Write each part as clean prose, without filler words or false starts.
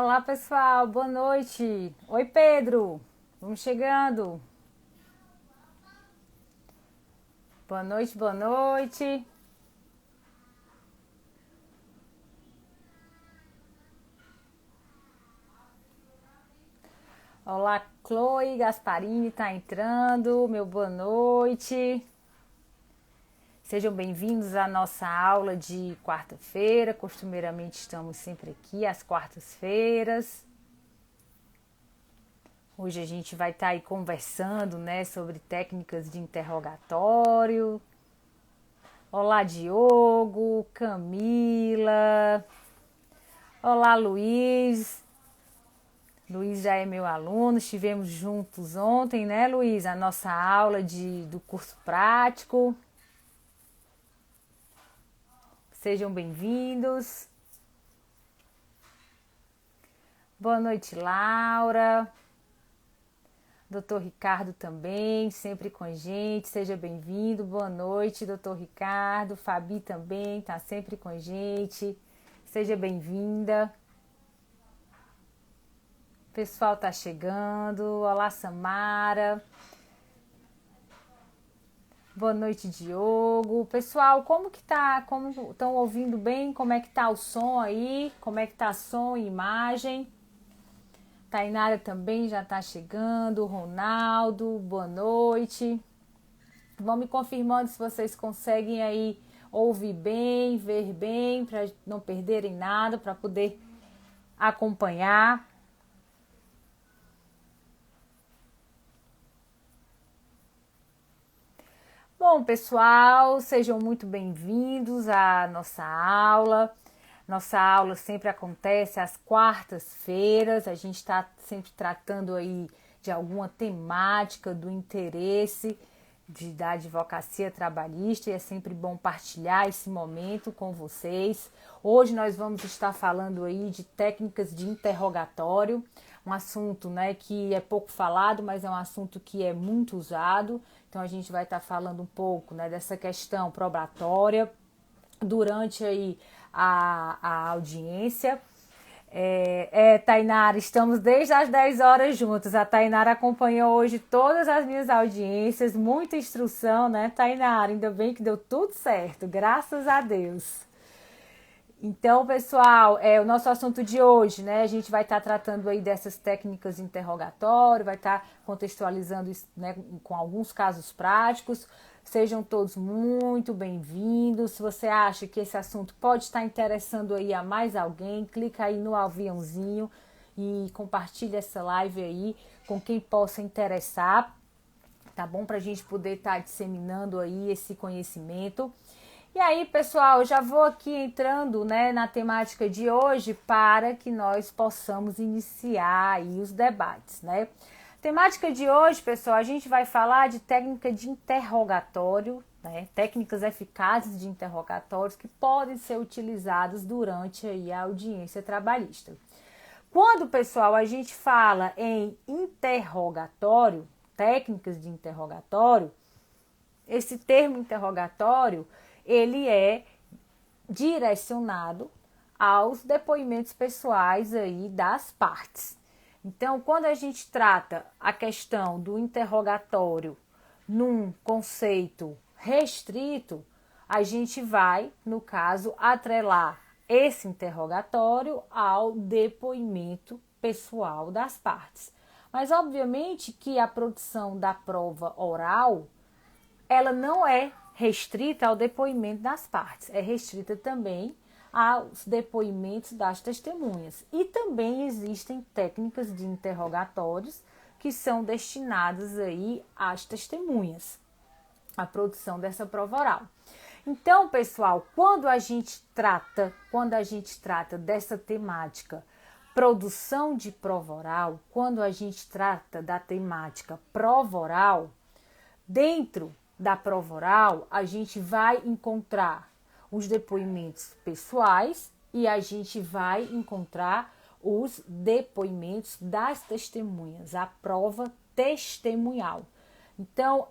Olá, pessoal, boa noite. Oi, Pedro, vamos chegando. Boa noite, boa noite. Olá, Chloe Gasparini tá entrando. Meu boa noite. Sejam bem-vindos à nossa aula de quarta-feira. Costumeiramente estamos sempre aqui às quartas-feiras. Hoje a gente vai estar aí conversando, né, sobre técnicas de interrogatório. Olá, Diogo, Camila. Olá, Luiz. Luiz já é meu aluno, estivemos juntos ontem, né, Luiz? A nossa aula do curso prático. Sejam bem-vindos. Boa noite, Laura. Doutor Ricardo também, sempre com a gente. Seja bem-vindo. Boa noite, doutor Ricardo. Fabi também está sempre com a gente. Seja bem-vinda. O pessoal tá chegando. Olá, Samara. Boa noite, Diogo. Pessoal, como que tá? Como estão ouvindo bem? Como é que tá o som aí? Como é que tá som e imagem? Tainara também já tá chegando. Ronaldo, boa noite. Vão me confirmando se vocês conseguem aí ouvir bem, ver bem, para não perderem nada, para poder acompanhar. Bom, pessoal, sejam muito bem-vindos à nossa aula. Nossa aula sempre acontece às quartas-feiras. A gente está sempre tratando aí de alguma temática do interesse da advocacia trabalhista e é sempre bom partilhar esse momento com vocês. Hoje nós vamos estar falando aí de técnicas de interrogatório, um assunto, né, que é pouco falado, mas é um assunto que é muito usado. Então a gente vai estar falando um pouco, né, dessa questão probatória durante aí a audiência. Tainara, estamos desde as 10 horas juntos. A Tainara acompanhou hoje todas as minhas audiências, muita instrução, né, Tainara? Ainda bem que deu tudo certo, graças a Deus. Então, pessoal, o nosso assunto de hoje, né? A gente vai estar tratando aí dessas técnicas de interrogatório, vai estar contextualizando isso, né, com alguns casos práticos. Sejam todos muito bem-vindos. Se você acha que esse assunto pode estar interessando aí a mais alguém, clica aí no aviãozinho e compartilha essa live aí com quem possa interessar, tá bom? Para a gente poder estar disseminando aí esse conhecimento. E aí, pessoal, eu já vou aqui entrando, né, na temática de hoje para que nós possamos iniciar aí os debates, né? Temática de hoje, pessoal, a gente vai falar de técnica de interrogatório, né? Técnicas eficazes de interrogatórios que podem ser utilizadas durante aí a audiência trabalhista. Quando, pessoal, a gente fala em interrogatório, técnicas de interrogatório, esse termo interrogatório, ele é direcionado aos depoimentos pessoais aí das partes. Então, quando a gente trata a questão do interrogatório num conceito restrito, a gente vai, no caso, atrelar esse interrogatório ao depoimento pessoal das partes. Mas, obviamente, que a produção da prova oral, ela não é restrita ao depoimento das partes, é restrita também aos depoimentos das testemunhas. E também existem técnicas de interrogatórios que são destinadas aí às testemunhas, a produção dessa prova oral. Então, pessoal, quando a gente trata dessa temática produção de prova oral, quando a gente trata da temática prova oral, dentro da prova oral, a gente vai encontrar os depoimentos pessoais e a gente vai encontrar os depoimentos das testemunhas, a prova testemunhal. Então,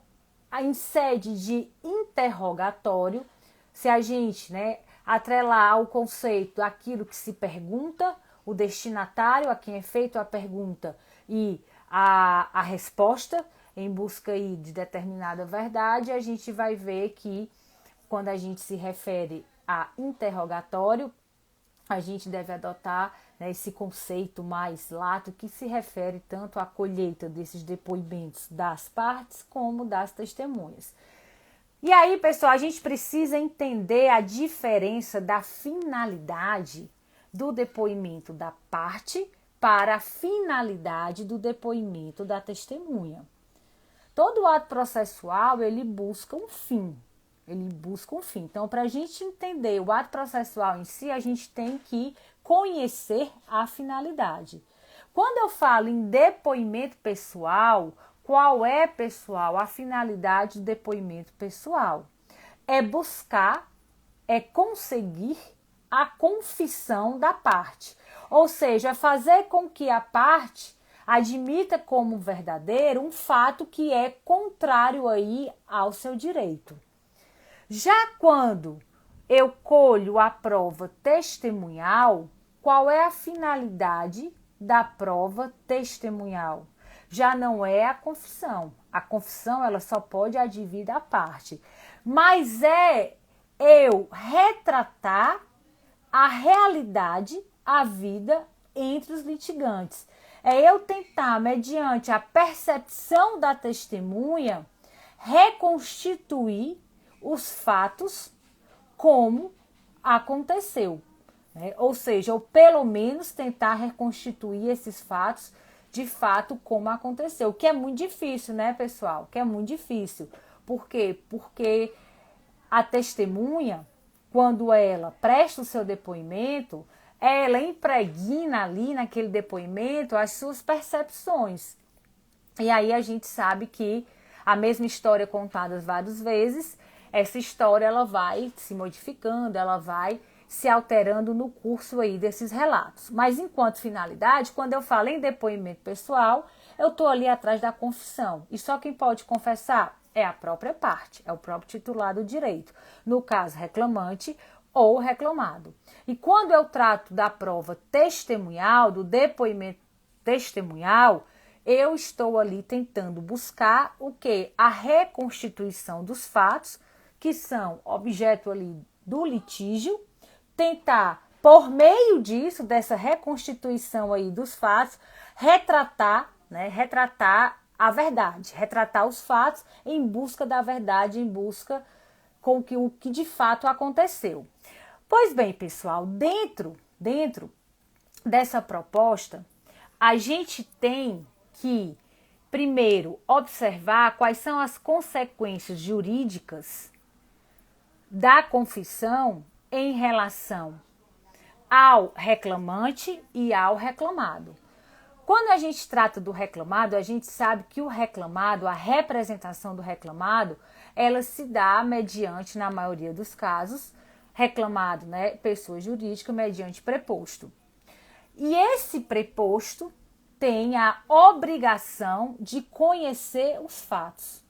em sede de interrogatório, se a gente, né, atrelar ao conceito aquilo que se pergunta, o destinatário, a quem é feita a pergunta, e a resposta, em busca aí de determinada verdade, a gente vai ver que quando a gente se refere a interrogatório, a gente deve adotar, né, esse conceito mais lato que se refere tanto à colheita desses depoimentos das partes como das testemunhas. E aí, pessoal, a gente precisa entender a diferença da finalidade do depoimento da parte para a finalidade do depoimento da testemunha. Todo ato processual, ele busca um fim. Então, para a gente entender o ato processual em si, a gente tem que conhecer a finalidade. Quando eu falo em depoimento pessoal, qual é, pessoal, a finalidade do depoimento pessoal? É buscar, é conseguir a confissão da parte. Ou seja, fazer com que a parte admita como verdadeiro um fato que é contrário aí ao seu direito. Já quando eu colho a prova testemunhal, qual é a finalidade da prova testemunhal? Já não é a confissão. A confissão ela só pode advir da parte. Mas é eu retratar a realidade, a vida entre os litigantes. É eu tentar, mediante a percepção da testemunha, reconstituir os fatos como aconteceu, né? Ou seja, ou pelo menos tentar reconstituir esses fatos de fato como aconteceu, que é muito difícil, né, pessoal? Que é muito difícil. Por quê? Porque a testemunha, quando ela presta o seu depoimento, ela impregna ali naquele depoimento as suas percepções. E aí a gente sabe que a mesma história contada várias vezes, essa história ela vai se modificando, ela vai se alterando no curso aí desses relatos. Mas enquanto finalidade, quando eu falo em depoimento pessoal, eu estou ali atrás da confissão. E só quem pode confessar é a própria parte, é o próprio titular do direito. No caso, reclamante ou reclamado. E quando eu trato da prova testemunhal, do depoimento testemunhal, eu estou ali tentando buscar o quê? A reconstituição dos fatos, que são objeto ali do litígio, tentar, por meio disso, dessa reconstituição aí dos fatos, retratar, né? Retratar a verdade, retratar os fatos em busca da verdade, em busca com que o que de fato aconteceu. Pois bem, pessoal, dentro dessa proposta, a gente tem que, primeiro, observar quais são as consequências jurídicas da confissão em relação ao reclamante e ao reclamado. Quando a gente trata do reclamado, a gente sabe que o reclamado, a representação do reclamado, ela se dá mediante, na maioria dos casos, reclamado, né, pessoa jurídica, mediante preposto. E esse preposto tem a obrigação de conhecer os fatos.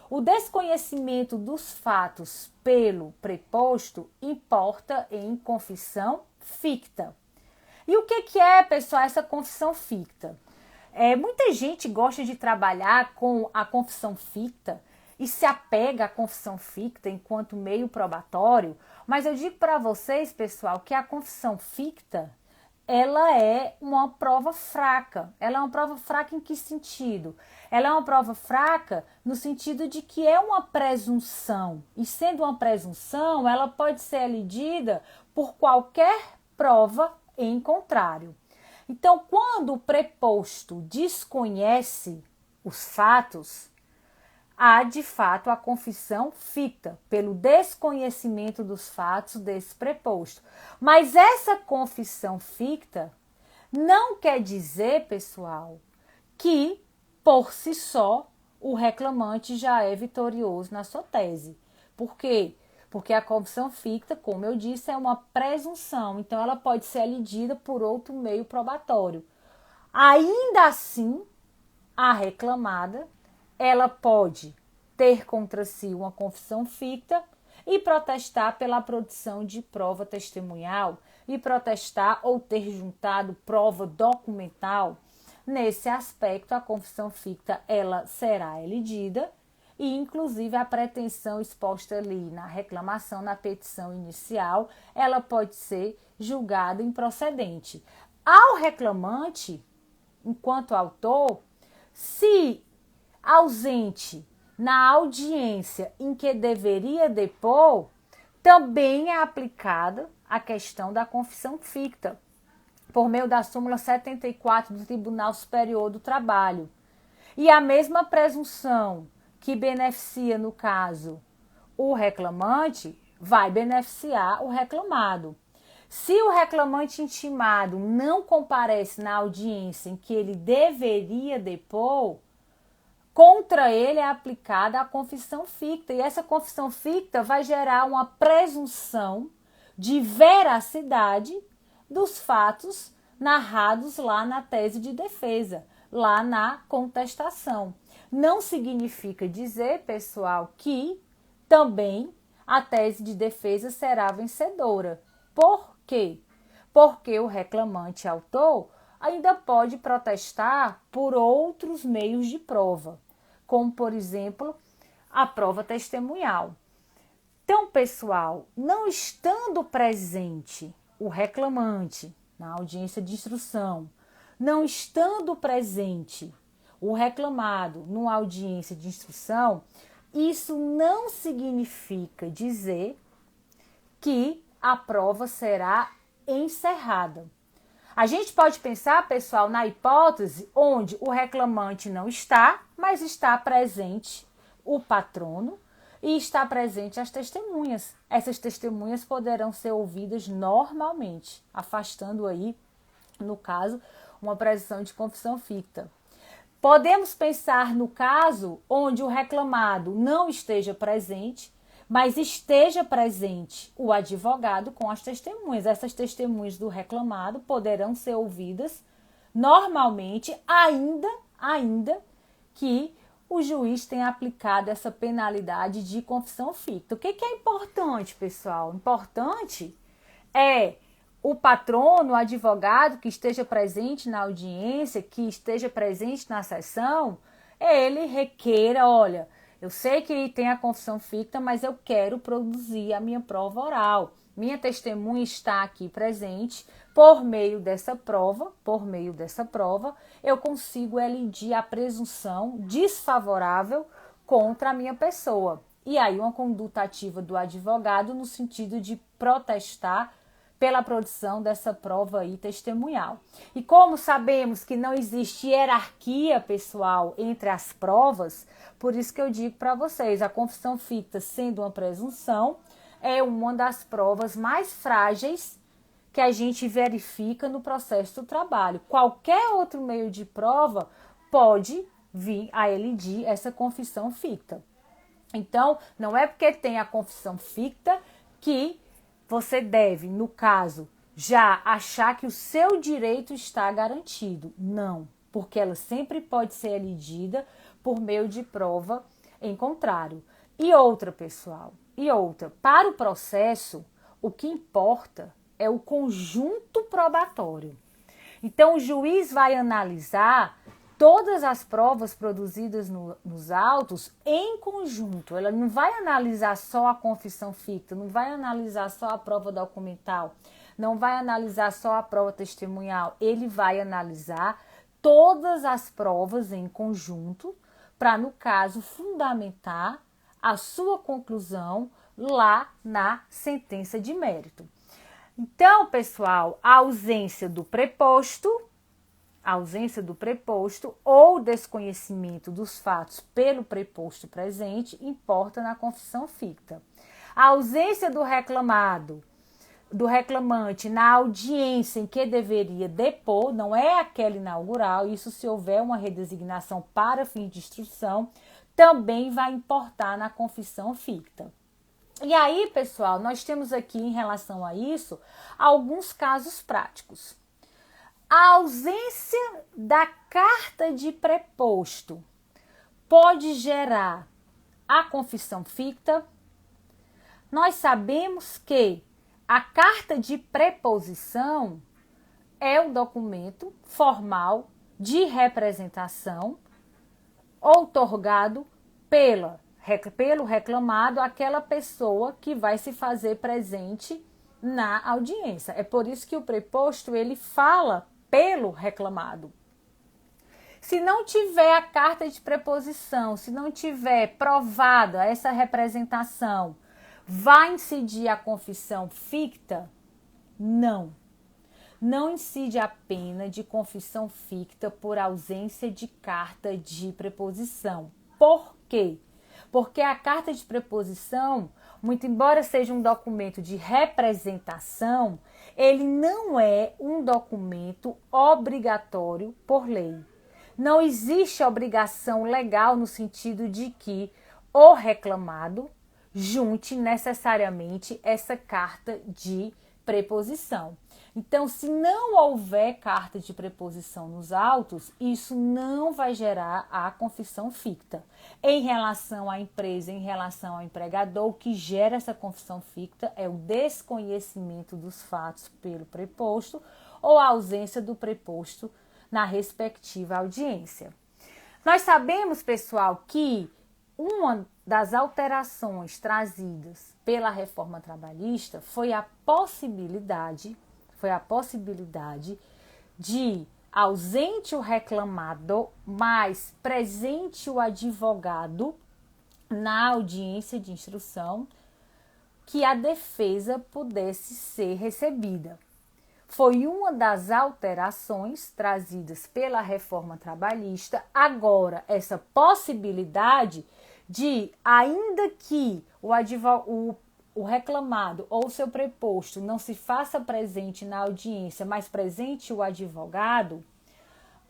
O desconhecimento dos fatos pelo preposto importa em confissão ficta. E o que é, pessoal, essa confissão ficta? Muita gente gosta de trabalhar com a confissão ficta e se apega à confissão ficta enquanto meio probatório, mas eu digo para vocês, pessoal, que a confissão ficta ela é uma prova fraca. Ela é uma prova fraca em que sentido? Ela é uma prova fraca no sentido de que é uma presunção. E sendo uma presunção, ela pode ser elidida por qualquer prova em contrário. Então, quando o preposto desconhece os fatos, há de fato a confissão ficta, pelo desconhecimento dos fatos desse preposto. Mas essa confissão ficta não quer dizer, pessoal, que por si só o reclamante já é vitorioso na sua tese. Por quê? Porque a confissão ficta, como eu disse, é uma presunção, então ela pode ser elidida por outro meio probatório. Ainda assim, a reclamada ela pode ter contra si uma confissão ficta e protestar pela produção de prova testemunhal e protestar ou ter juntado prova documental, nesse aspecto a confissão ficta ela será elegida e inclusive a pretensão exposta ali na reclamação, na petição inicial, ela pode ser julgada improcedente. Ao reclamante, enquanto autor, se ausente na audiência em que deveria depor, também é aplicada a questão da confissão ficta, por meio da súmula 74 do Tribunal Superior do Trabalho. E a mesma presunção que beneficia, no caso, o reclamante, vai beneficiar o reclamado. Se o reclamante intimado não comparece na audiência em que ele deveria depor, contra ele é aplicada a confissão ficta. E essa confissão ficta vai gerar uma presunção de veracidade dos fatos narrados lá na tese de defesa, lá na contestação. Não significa dizer, pessoal, que também a tese de defesa será vencedora. Por quê? Porque o reclamante autor ainda pode protestar por outros meios de prova, como, por exemplo, a prova testemunhal. Então, pessoal, não estando presente o reclamante na audiência de instrução, não estando presente o reclamado numa audiência de instrução, isso não significa dizer que a prova será encerrada. A gente pode pensar, pessoal, na hipótese onde o reclamante não está, mas está presente o patrono e está presente as testemunhas. Essas testemunhas poderão ser ouvidas normalmente, afastando aí, no caso, uma presunção de confissão ficta. Podemos pensar no caso onde o reclamado não esteja presente, mas esteja presente o advogado com as testemunhas. Essas testemunhas do reclamado poderão ser ouvidas normalmente, ainda que o juiz tenha aplicado essa penalidade de confissão ficta. O que é importante, pessoal? Importante é o patrono, o advogado que esteja presente na audiência, que esteja presente na sessão, ele requeira, olha, eu sei que tem a confissão ficta, mas eu quero produzir a minha prova oral. Minha testemunha está aqui presente. Por meio dessa prova, eu consigo elidir a presunção desfavorável contra a minha pessoa. E aí uma conduta ativa do advogado no sentido de protestar pela produção dessa prova aí testemunhal. E como sabemos que não existe hierarquia, pessoal, entre as provas, por isso que eu digo para vocês, a confissão ficta, sendo uma presunção, é uma das provas mais frágeis que a gente verifica no processo do trabalho. Qualquer outro meio de prova pode vir a elidir essa confissão ficta. Então, não é porque tem a confissão ficta que você deve, no caso, já achar que o seu direito está garantido. Não, porque ela sempre pode ser elegida por meio de prova em contrário. E outra, pessoal, para o processo, o que importa é o conjunto probatório. Então, o juiz vai analisar todas as provas produzidas nos autos em conjunto. Ela não vai analisar só a confissão ficta, não vai analisar só a prova documental, não vai analisar só a prova testemunhal. Ele vai analisar todas as provas em conjunto para, no caso, fundamentar a sua conclusão lá na sentença de mérito. Então, pessoal, a ausência do preposto ou desconhecimento dos fatos pelo preposto presente importa na confissão ficta. A ausência do reclamante na audiência em que deveria depor, não é aquela inaugural, isso se houver uma redesignação para fim de instrução, também vai importar na confissão ficta. E aí, pessoal, nós temos aqui em relação a isso alguns casos práticos. A ausência da carta de preposto pode gerar a confissão ficta. Nós sabemos que a carta de preposição é o documento formal de representação outorgado pelo reclamado àquela pessoa que vai se fazer presente na audiência. É por isso que o preposto ele fala pelo reclamado. Se não tiver a carta de preposição, se não tiver provada essa representação, vai incidir a confissão ficta? Não. Não incide a pena de confissão ficta por ausência de carta de preposição. Por quê? Porque a carta de preposição, muito embora seja um documento de representação, ele não é um documento obrigatório por lei. Não existe obrigação legal no sentido de que o reclamado junte necessariamente essa carta de preposição. Então, se não houver carta de preposição nos autos, isso não vai gerar a confissão ficta. Em relação à empresa, em relação ao empregador, o que gera essa confissão ficta é o desconhecimento dos fatos pelo preposto ou a ausência do preposto na respectiva audiência. Nós sabemos, pessoal, que uma das alterações trazidas pela reforma trabalhista foi a possibilidade de, ausente o reclamado, mas presente o advogado na audiência de instrução, que a defesa pudesse ser recebida. Foi uma das alterações trazidas pela reforma trabalhista. Agora, essa possibilidade de, ainda que o reclamado ou seu preposto não se faça presente na audiência, mas presente o advogado,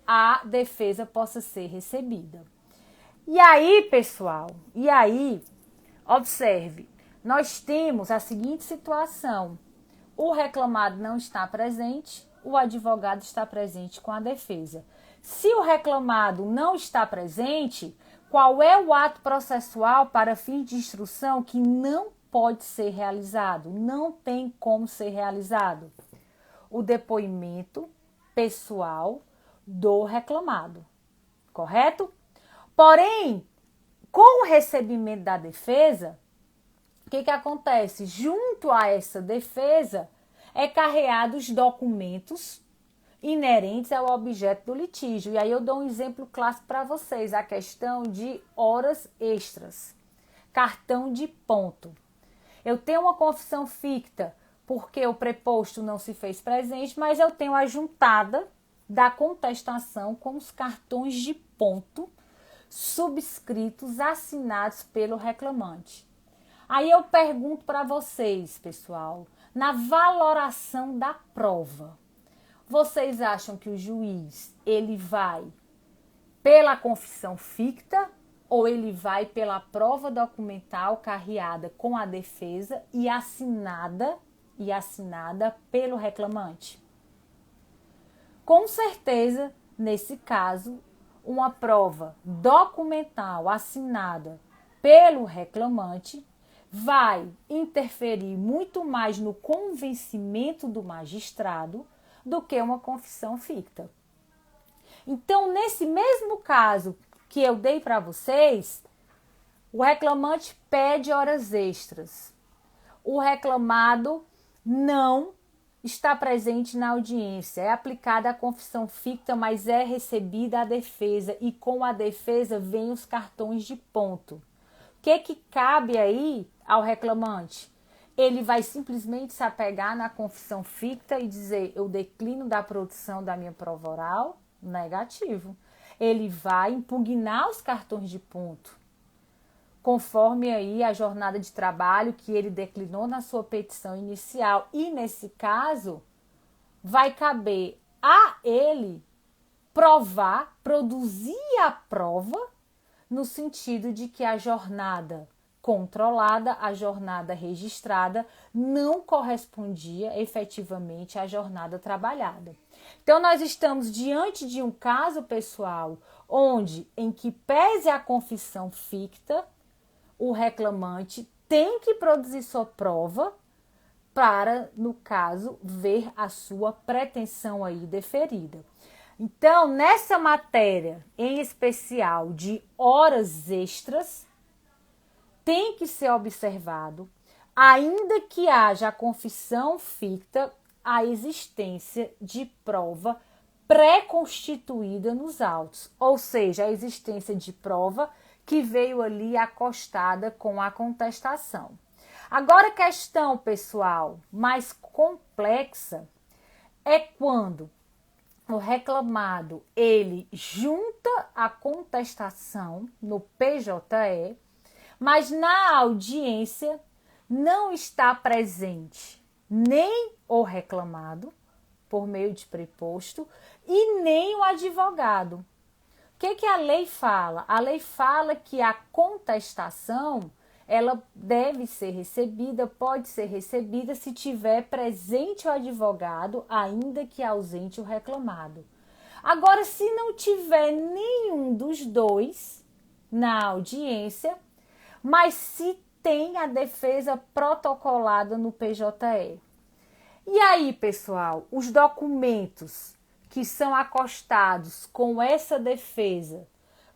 a defesa possa ser recebida. E aí, pessoal, observe, nós temos a seguinte situação: o reclamado não está presente, o advogado está presente com a defesa. Se o reclamado não está presente, qual é o ato processual para fim de instrução que não pode ser realizado? Não tem como ser realizado. O depoimento pessoal do reclamado, correto? Porém, com o recebimento da defesa, o que acontece? Junto a essa defesa, é carreados documentos inerentes ao objeto do litígio. E aí eu dou um exemplo clássico para vocês, a questão de horas extras, cartão de ponto. Eu tenho uma confissão ficta porque o preposto não se fez presente, mas eu tenho a juntada da contestação com os cartões de ponto subscritos, assinados pelo reclamante. Aí eu pergunto para vocês, pessoal, na valoração da prova, vocês acham que o juiz ele vai pela confissão ficta ou ele vai pela prova documental carreada com a defesa e assinada pelo reclamante? Com certeza, nesse caso, uma prova documental assinada pelo reclamante vai interferir muito mais no convencimento do magistrado do que uma confissão ficta. Então, nesse mesmo caso que eu dei para vocês, o reclamante pede horas extras. O reclamado não está presente na audiência. É aplicada a confissão ficta, mas é recebida a defesa. E com a defesa vem os cartões de ponto. O que cabe aí ao reclamante? Ele vai simplesmente se apegar na confissão ficta e dizer: eu declino da produção da minha prova oral? Negativo. Ele vai impugnar os cartões de ponto, conforme aí a jornada de trabalho que ele declinou na sua petição inicial. E nesse caso, vai caber a ele provar, produzir a prova, no sentido de que a jornada controlada, a jornada registrada, não correspondia efetivamente à jornada trabalhada. Então, nós estamos diante de um caso, pessoal, em que pese a confissão ficta, o reclamante tem que produzir sua prova para, no caso, ver a sua pretensão aí deferida. Então, nessa matéria, em especial de horas extras, tem que ser observado, ainda que haja a confissão ficta, a existência de prova pré-constituída nos autos, ou seja, a existência de prova que veio ali acostada com a contestação. Agora, a questão, pessoal, mais complexa é quando o reclamado, ele junta a contestação no PJE, mas na audiência não está presente nem o reclamado, por meio de preposto, e nem o advogado. O que a lei fala? A lei fala que a contestação, ela deve ser recebida, pode ser recebida se tiver presente o advogado, ainda que ausente o reclamado. Agora, se não tiver nenhum dos dois na audiência, mas se tem a defesa protocolada no PJE. E aí, pessoal, os documentos que são acostados com essa defesa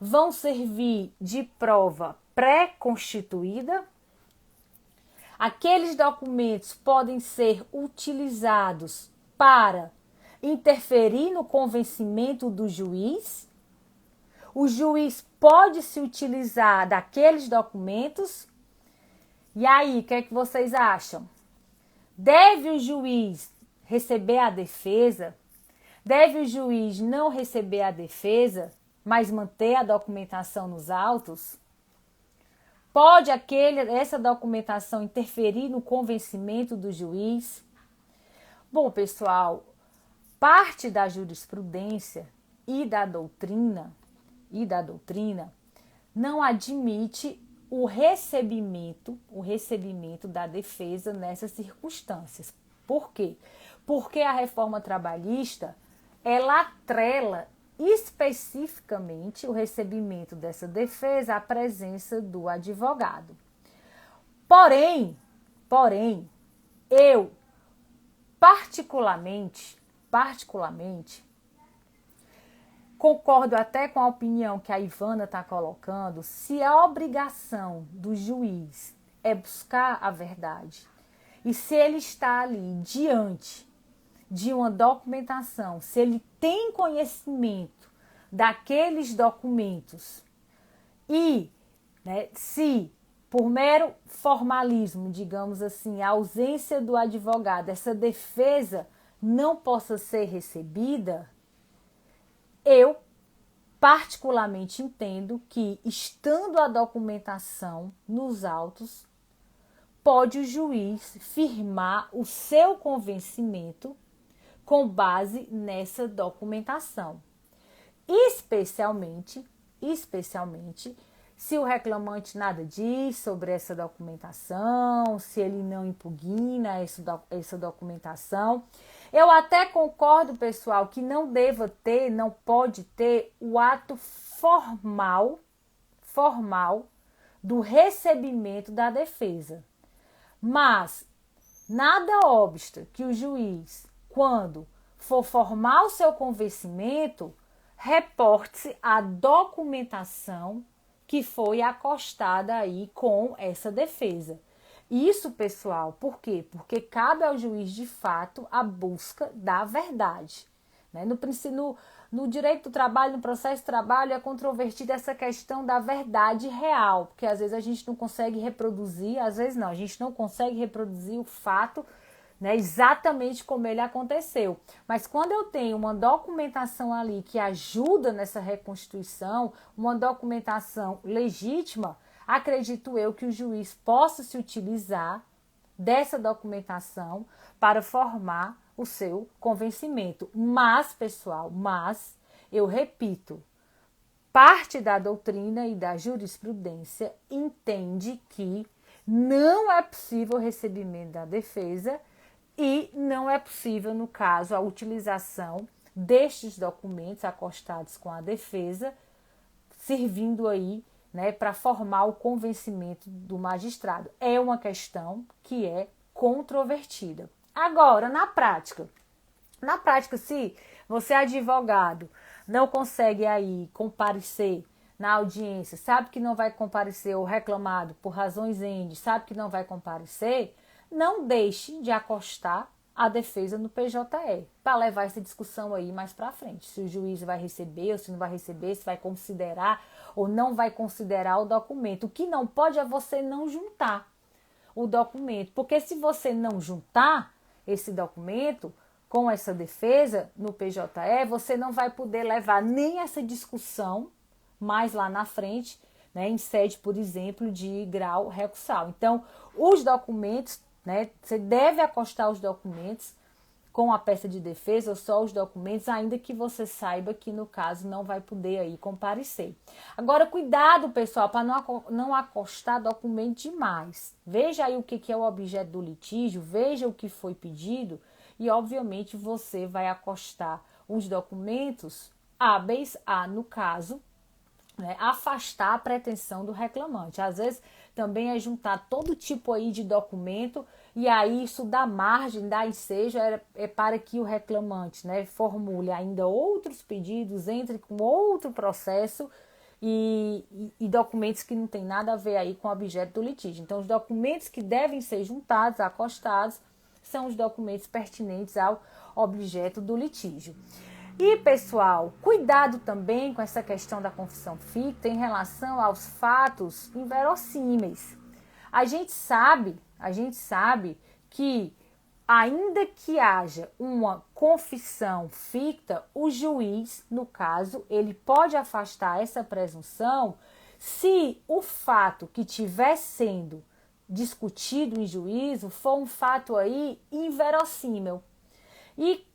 vão servir de prova pré-constituída? Aqueles documentos podem ser utilizados para interferir no convencimento do juiz? O juiz pode se utilizar daqueles documentos? E aí, o que é que vocês acham? Deve o juiz receber a defesa? Deve o juiz não receber a defesa, mas manter a documentação nos autos? Pode essa documentação interferir no convencimento do juiz? Bom, pessoal, parte da jurisprudência e da doutrina não admite o recebimento da defesa nessas circunstâncias. Por quê? Porque a reforma trabalhista, ela atrela especificamente o recebimento dessa defesa à presença do advogado. Porém, eu particularmente, concordo até com a opinião que a Ivana está colocando, se a obrigação do juiz é buscar a verdade e se ele está ali diante de uma documentação, se ele tem conhecimento daqueles documentos e se por mero formalismo, digamos assim, a ausência do advogado, essa defesa não possa ser recebida, eu particularmente entendo que, estando a documentação nos autos, pode o juiz firmar o seu convencimento com base nessa documentação. Especialmente, se o reclamante nada diz sobre essa documentação, se ele não impugna essa documentação. Eu até concordo, pessoal, que não pode ter o ato formal do recebimento da defesa. Mas nada obsta que o juiz, quando for formar o seu convencimento, reporte-se a documentação que foi acostada aí com essa defesa. Isso, pessoal, por quê? Porque cabe ao juiz, de fato, a busca da verdade. No direito do trabalho, no processo de trabalho, é controvertida essa questão da verdade real, porque às vezes a gente não consegue reproduzir, às vezes não, a gente não consegue reproduzir o fato exatamente como ele aconteceu. Mas quando eu tenho uma documentação ali que ajuda nessa reconstituição, uma documentação legítima, acredito eu que o juiz possa se utilizar dessa documentação para formar o seu convencimento. Mas, pessoal, eu repito, parte da doutrina e da jurisprudência entende que não é possível o recebimento da defesa e não é possível, no caso, a utilização destes documentos acostados com a defesa, servindo aí para formar o convencimento do magistrado. É uma questão que é controvertida. Agora, na prática, se você é advogado, não consegue aí comparecer na audiência, sabe que não vai comparecer, ou reclamado por razões N, sabe que não vai comparecer, não deixe de acostar a defesa no PJE, para levar essa discussão aí mais para frente. Se o juiz vai receber ou se não vai receber, se vai considerar ou não vai considerar o documento. O que não pode é você não juntar o documento, porque se você não juntar esse documento com essa defesa no PJE, você não vai poder levar nem essa discussão mais lá na frente, né, em sede, por exemplo, de grau recursal. Então, os documentos, né, você deve acostar os documentos com a peça de defesa ou só os documentos, ainda que você saiba que no caso não vai poder aí comparecer. Agora, cuidado, pessoal, para não acostar documento demais. Veja aí o que é o objeto do litígio, veja o que foi pedido e, obviamente, você vai acostar os documentos hábeis a, no caso, né, afastar a pretensão do reclamante. Às vezes também é juntar todo tipo aí de documento e aí isso dá margem, dá ensejo para que o reclamante, né, formule ainda outros pedidos, entre com outro processo e documentos que não tem nada a ver aí com o objeto do litígio. Então, os documentos que devem ser juntados, acostados, são os documentos pertinentes ao objeto do litígio. E, pessoal, cuidado também com essa questão da confissão ficta em relação aos fatos inverossímeis. A gente sabe que, ainda que haja uma confissão ficta, o juiz, no caso, ele pode afastar essa presunção se o fato que estiver sendo discutido em juízo for um fato aí inverossímil. E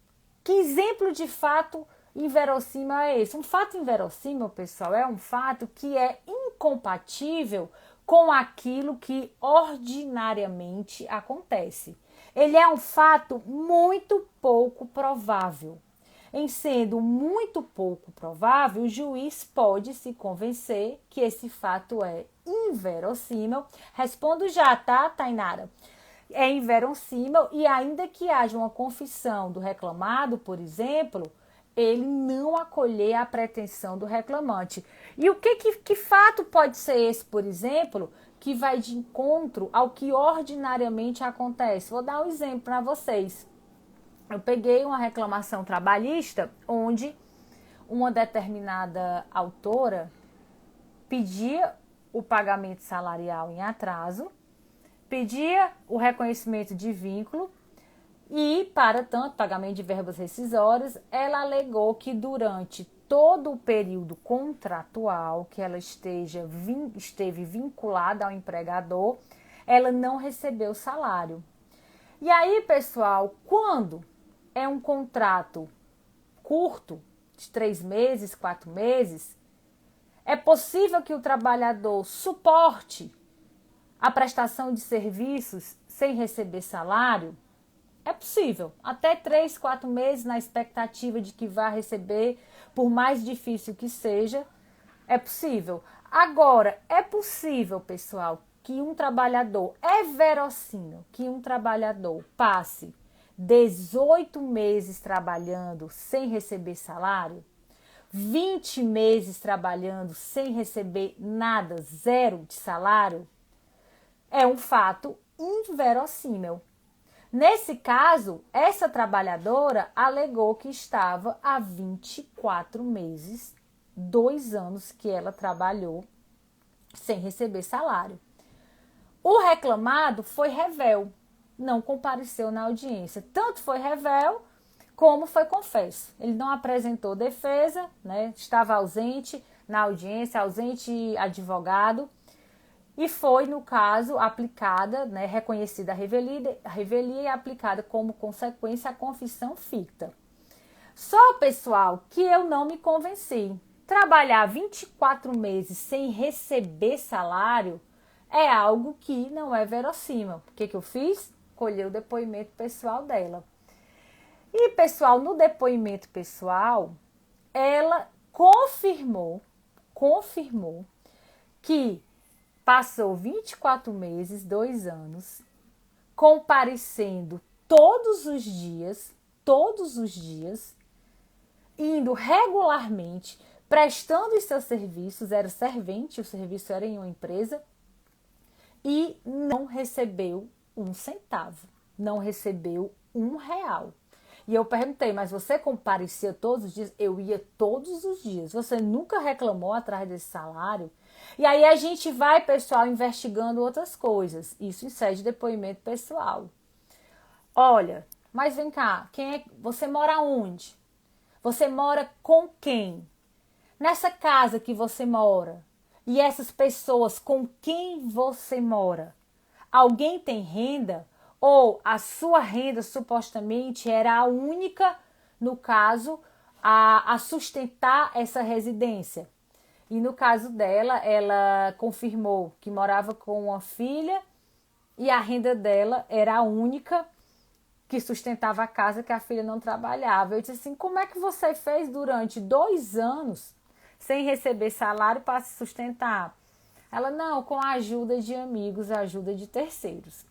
que exemplo de fato inverossímil é esse? Um fato inverossímil, pessoal, é um fato que é incompatível com aquilo que ordinariamente acontece. Ele é um fato muito pouco provável. Em sendo muito pouco provável, o juiz pode se convencer que esse fato é inverossímil. Respondo já, tá, Tainara? É inverossímil e ainda que haja uma confissão do reclamado, por exemplo, ele não acolher a pretensão do reclamante. E o que fato pode ser esse, por exemplo, que vai de encontro ao que ordinariamente acontece? Vou dar um exemplo para vocês. Eu peguei uma reclamação trabalhista onde uma determinada autora pedia o pagamento salarial em atraso, pedia o reconhecimento de vínculo e, para tanto, pagamento de verbas rescisórias, ela alegou que durante todo o período contratual que ela esteve vinculada ao empregador, ela não recebeu salário. E aí, pessoal, quando é um contrato curto, de 3 meses, 4 meses, é possível que o trabalhador suporte a prestação de serviços sem receber salário? É possível. Até 3, 4 meses na expectativa de que vá receber, por mais difícil que seja, é possível. Agora, é possível, pessoal, que um trabalhador, é verossímil que um trabalhador passe 18 meses trabalhando sem receber salário? 20 meses trabalhando sem receber nada, zero de salário? É um fato inverossímil. Nesse caso, essa trabalhadora alegou que estava há 24 meses, 2 anos que ela trabalhou sem receber salário. O reclamado foi rével, não compareceu na audiência. Tanto foi rével como foi confesso. Ele não apresentou defesa, né? Estava ausente na audiência, ausente advogado. E foi, no caso, aplicada, né, reconhecida a revelia e aplicada como consequência a confissão ficta. Só, pessoal, que eu não me convenci. Trabalhar 24 meses sem receber salário é algo que não é verossímil. O que eu fiz? Colhi o depoimento pessoal dela. E, pessoal, no depoimento pessoal, ela confirmou que passou 24 meses, 2 anos, comparecendo todos os dias, indo regularmente, prestando os seus serviços, era servente, o serviço era em uma empresa, e não recebeu um centavo, não recebeu R$ 1. E eu perguntei, mas você comparecia todos os dias? Eu ia todos os dias. Você nunca reclamou atrás desse salário? E aí a gente vai, pessoal, investigando outras coisas. Isso em sede de depoimento pessoal. Olha, mas vem cá, você mora onde? Você mora com quem? Nessa casa que você mora, e essas pessoas com quem você mora, alguém tem renda? Ou a sua renda supostamente era a única, no caso, a sustentar essa residência? E no caso dela, ela confirmou que morava com uma filha e a renda dela era a única que sustentava a casa, que a filha não trabalhava. Eu disse assim, como é que você fez durante 2 anos sem receber salário para se sustentar? Ela, não, com a ajuda de amigos, a ajuda de terceiros.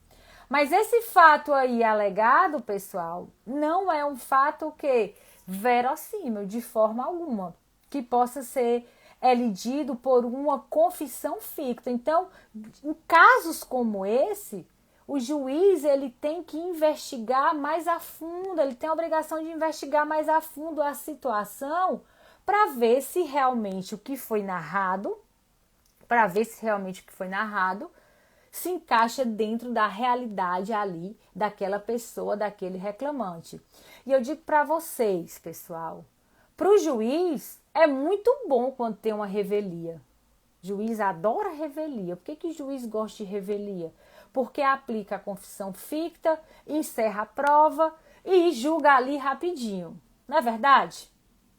Mas esse fato aí alegado, pessoal, não é um fato que verossímil de forma alguma, que possa ser elidido por uma confissão ficta. Então, em casos como esse, o juiz ele tem que investigar mais a fundo, ele tem a obrigação de investigar mais a fundo a situação para ver se realmente o que foi narrado, se encaixa dentro da realidade ali daquela pessoa, daquele reclamante. E eu digo para vocês, pessoal, para o juiz é muito bom quando tem uma revelia. O juiz adora revelia. Por que o juiz gosta de revelia? Porque aplica a confissão ficta, encerra a prova e julga ali rapidinho. Não é verdade?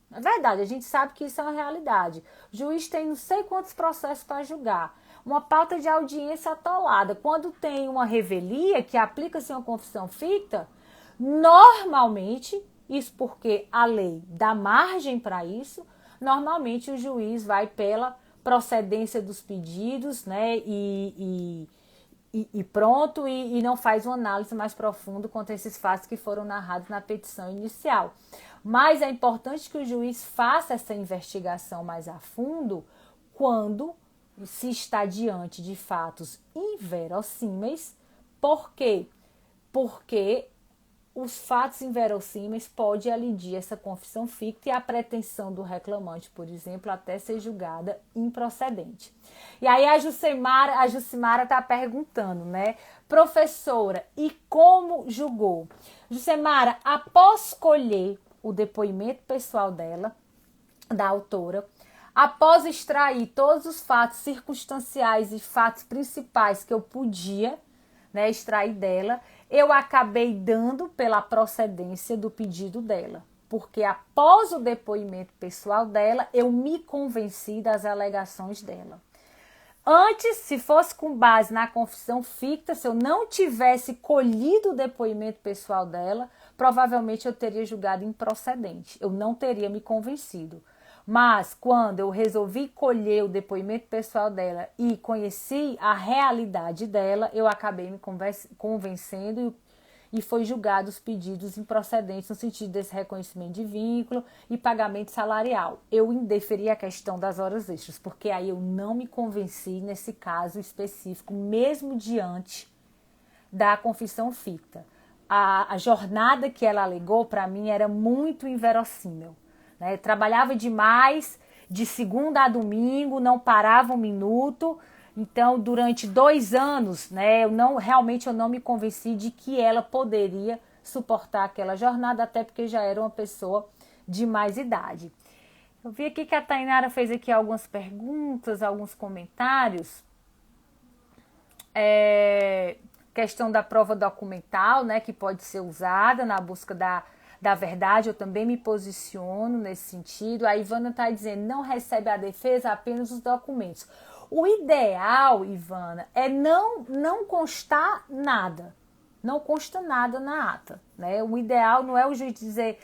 Não é verdade, a gente sabe que isso é uma realidade. O juiz tem não sei quantos processos para julgar. Uma pauta de audiência atolada. Quando tem uma revelia que aplica-se uma confissão ficta, normalmente, isso porque a lei dá margem para isso, normalmente o juiz vai pela procedência dos pedidos, né, e pronto, e não faz uma análise mais profunda quanto a esses fatos que foram narrados na petição inicial. Mas é importante que o juiz faça essa investigação mais a fundo quando se está diante de fatos inverossímeis. Por quê? Porque os fatos inverossímeis podem alidir essa confissão ficta e a pretensão do reclamante, por exemplo, até ser julgada improcedente. E aí a Jucimara está perguntando, né? Professora, e como julgou? Jucimara, após colher o depoimento pessoal dela, da autora, após extrair todos os fatos circunstanciais e fatos principais que eu podia, né, extrair dela, eu acabei dando pela procedência do pedido dela. Porque após o depoimento pessoal dela, eu me convenci das alegações dela. Antes, se fosse com base na confissão ficta, se eu não tivesse colhido o depoimento pessoal dela, provavelmente eu teria julgado improcedente. Eu não teria me convencido. Mas quando eu resolvi colher o depoimento pessoal dela e conheci a realidade dela, eu acabei me convencendo e foi julgado os pedidos improcedentes no sentido desse reconhecimento de vínculo e pagamento salarial. Eu indeferi a questão das horas extras, porque aí eu não me convenci nesse caso específico, mesmo diante da confissão ficta. A jornada que ela alegou, para mim, era muito inverossímil. Né? Trabalhava demais, de segunda a domingo, não parava um minuto. Então, durante 2 anos, né, eu não me convenci de que ela poderia suportar aquela jornada, até porque já era uma pessoa de mais idade. Eu vi aqui que a Tainara fez aqui algumas perguntas, alguns comentários. Questão da prova documental, né, que pode ser usada na busca da verdade, eu também me posiciono nesse sentido. A Ivana está dizendo, não recebe a defesa apenas os documentos. O ideal, Ivana, é não constar nada. Não consta nada na ata. Né? O ideal não é o juiz dizer,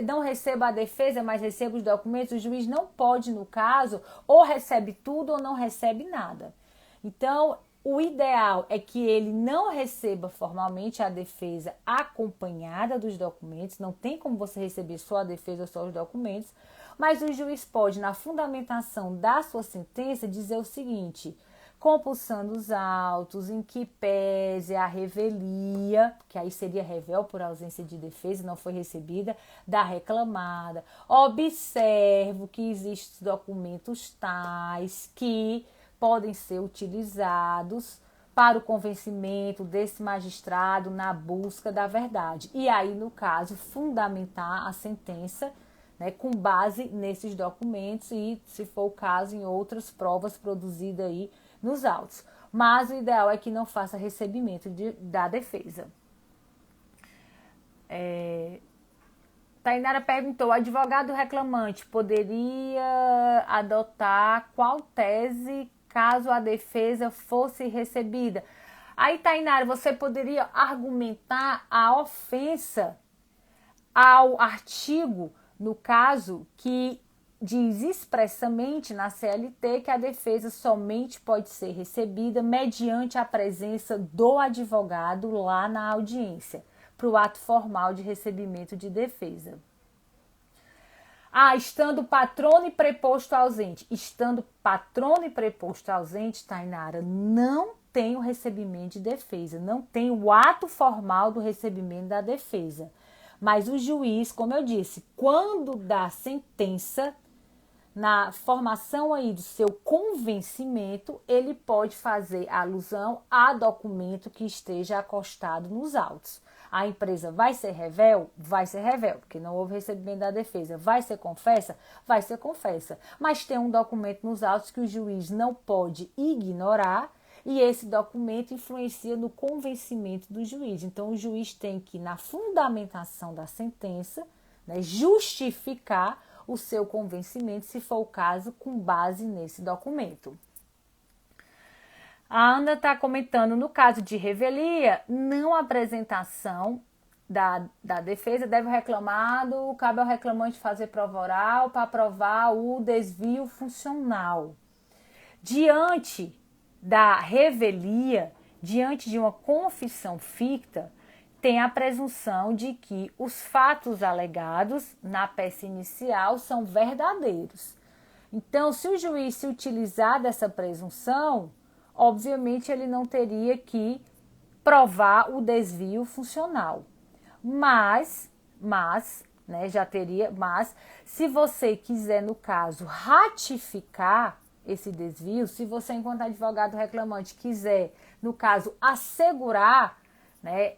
não receba a defesa, mas receba os documentos. O juiz não pode, no caso, ou recebe tudo ou não recebe nada. Então, O ideal é que ele não receba formalmente a defesa acompanhada dos documentos, não tem como você receber só a defesa ou só os documentos, mas o juiz pode, na fundamentação da sua sentença, dizer o seguinte: compulsando os autos, em que pese a revelia, que aí seria revel por ausência de defesa, não foi recebida, da reclamada. Observo que existem documentos tais que podem ser utilizados para o convencimento desse magistrado na busca da verdade. E aí, no caso, fundamentar a sentença, né, com base nesses documentos e, se for o caso, em outras provas produzidas aí nos autos. Mas o ideal é que não faça recebimento da defesa. Tainara perguntou: o advogado reclamante poderia adotar qual tese caso a defesa fosse recebida? Aí, Tainara, você poderia argumentar a ofensa ao artigo, no caso, que diz expressamente na CLT que a defesa somente pode ser recebida mediante a presença do advogado lá na audiência, para o ato formal de recebimento de defesa. Estando patrono e preposto ausente. Estando patrono e preposto ausente, Tainara, não tem o recebimento de defesa, não tem o ato formal do recebimento da defesa. Mas o juiz, como eu disse, quando dá sentença, na formação aí do seu convencimento, ele pode fazer alusão a documento que esteja acostado nos autos. A empresa vai ser revel? Vai ser revel, porque não houve recebimento da defesa. Vai ser confessa? Vai ser confessa. Mas tem um documento nos autos que o juiz não pode ignorar, e esse documento influencia no convencimento do juiz. Então, o juiz tem que, na fundamentação da sentença, né, justificar o seu convencimento, se for o caso, com base nesse documento. A Ana está comentando: no caso de revelia, não apresentação da defesa, deve o reclamado, cabe ao reclamante fazer prova oral para provar o desvio funcional. Diante da revelia, diante de uma confissão ficta, tem a presunção de que os fatos alegados na peça inicial são verdadeiros. Então, se o juiz se utilizar dessa presunção, obviamente ele não teria que provar o desvio funcional. Mas, se você quiser, no caso, ratificar esse desvio, se você, enquanto advogado reclamante, quiser, no caso, assegurar, né,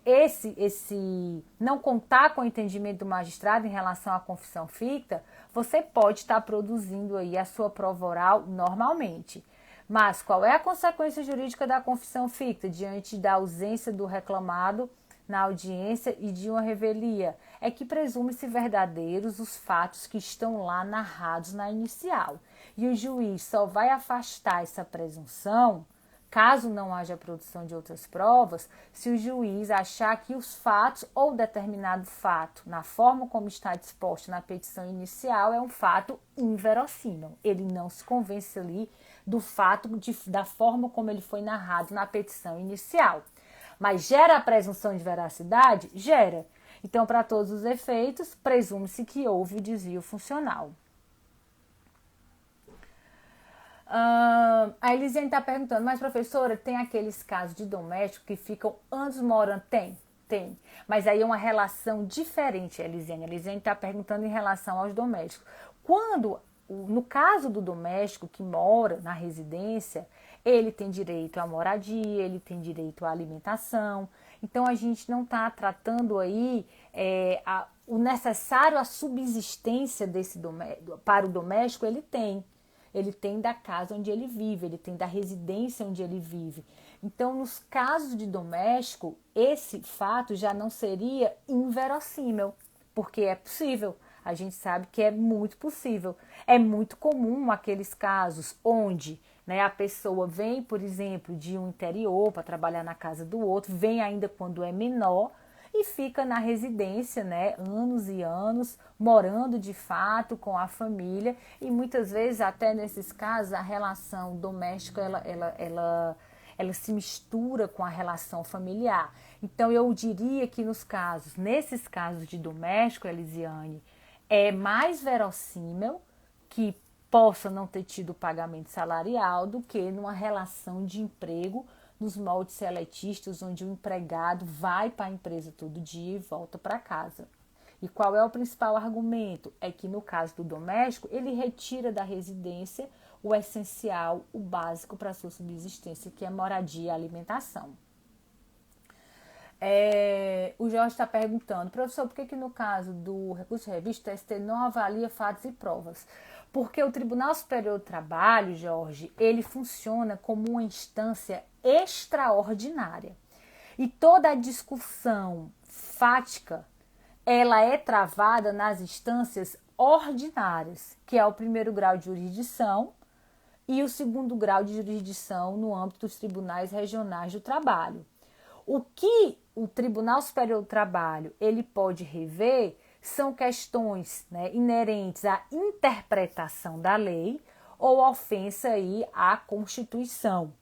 não contar com o entendimento do magistrado em relação à confissão ficta, você pode estar produzindo aí a sua prova oral normalmente. Mas qual é a consequência jurídica da confissão ficta diante da ausência do reclamado na audiência e de uma revelia? É que presume-se verdadeiros os fatos que estão lá narrados na inicial. E o juiz só vai afastar essa presunção, caso não haja produção de outras provas, se o juiz achar que os fatos ou determinado fato, na forma como está disposto na petição inicial, é um fato inverossímil. Ele não se convence ali do fato, da forma como ele foi narrado na petição inicial. Mas gera a presunção de veracidade? Gera. Então, para todos os efeitos, presume-se que houve o desvio funcional. A Elisiane está perguntando: mas professora, tem aqueles casos de doméstico que ficam anos morando? Tem. Mas aí é uma relação diferente, Elisiane. A Elisiane está perguntando em relação aos domésticos. No caso do doméstico que mora na residência, ele tem direito à moradia, ele tem direito à alimentação. Então, a gente não está tratando aí o necessário à subsistência para o doméstico, ele tem. Ele tem da casa onde ele vive, ele tem da residência onde ele vive. Então, nos casos de doméstico, esse fato já não seria inverossímil, porque é possível. A gente sabe que é muito possível. É muito comum aqueles casos onde, né, a pessoa vem, por exemplo, de um interior para trabalhar na casa do outro, vem ainda quando é menor e fica na residência, né, anos e anos, morando de fato com a família, e muitas vezes, até nesses casos, a relação doméstica ela ela se mistura com a relação familiar. Então, eu diria que nesses casos de doméstico, Elisiane, é mais verossímil que possa não ter tido pagamento salarial do que numa relação de emprego nos moldes seletistas, onde o empregado vai para a empresa todo dia e volta para casa. E qual é o principal argumento? É que no caso do doméstico, ele retira da residência o essencial, o básico para a sua subsistência, que é moradia e alimentação. O Jorge está perguntando, professor, por que no caso do recurso de revista, o TST não avalia fatos e provas? Porque o Tribunal Superior do Trabalho, Jorge, ele funciona como uma instância extraordinária. E toda a discussão fática, ela é travada nas instâncias ordinárias, que é o primeiro grau de jurisdição e o segundo grau de jurisdição no âmbito dos tribunais regionais do trabalho. O que o Tribunal Superior do Trabalho ele pode rever são questões, né, inerentes à interpretação da lei ou ofensa aí à Constituição,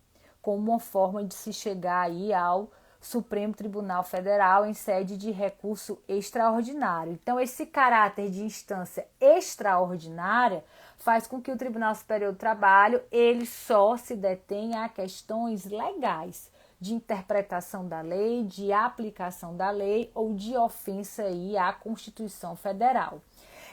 como uma forma de se chegar aí ao Supremo Tribunal Federal em sede de recurso extraordinário. Então, esse caráter de instância extraordinária faz com que o Tribunal Superior do Trabalho ele só se detenha a questões legais, de interpretação da lei, de aplicação da lei ou de ofensa aí à Constituição Federal.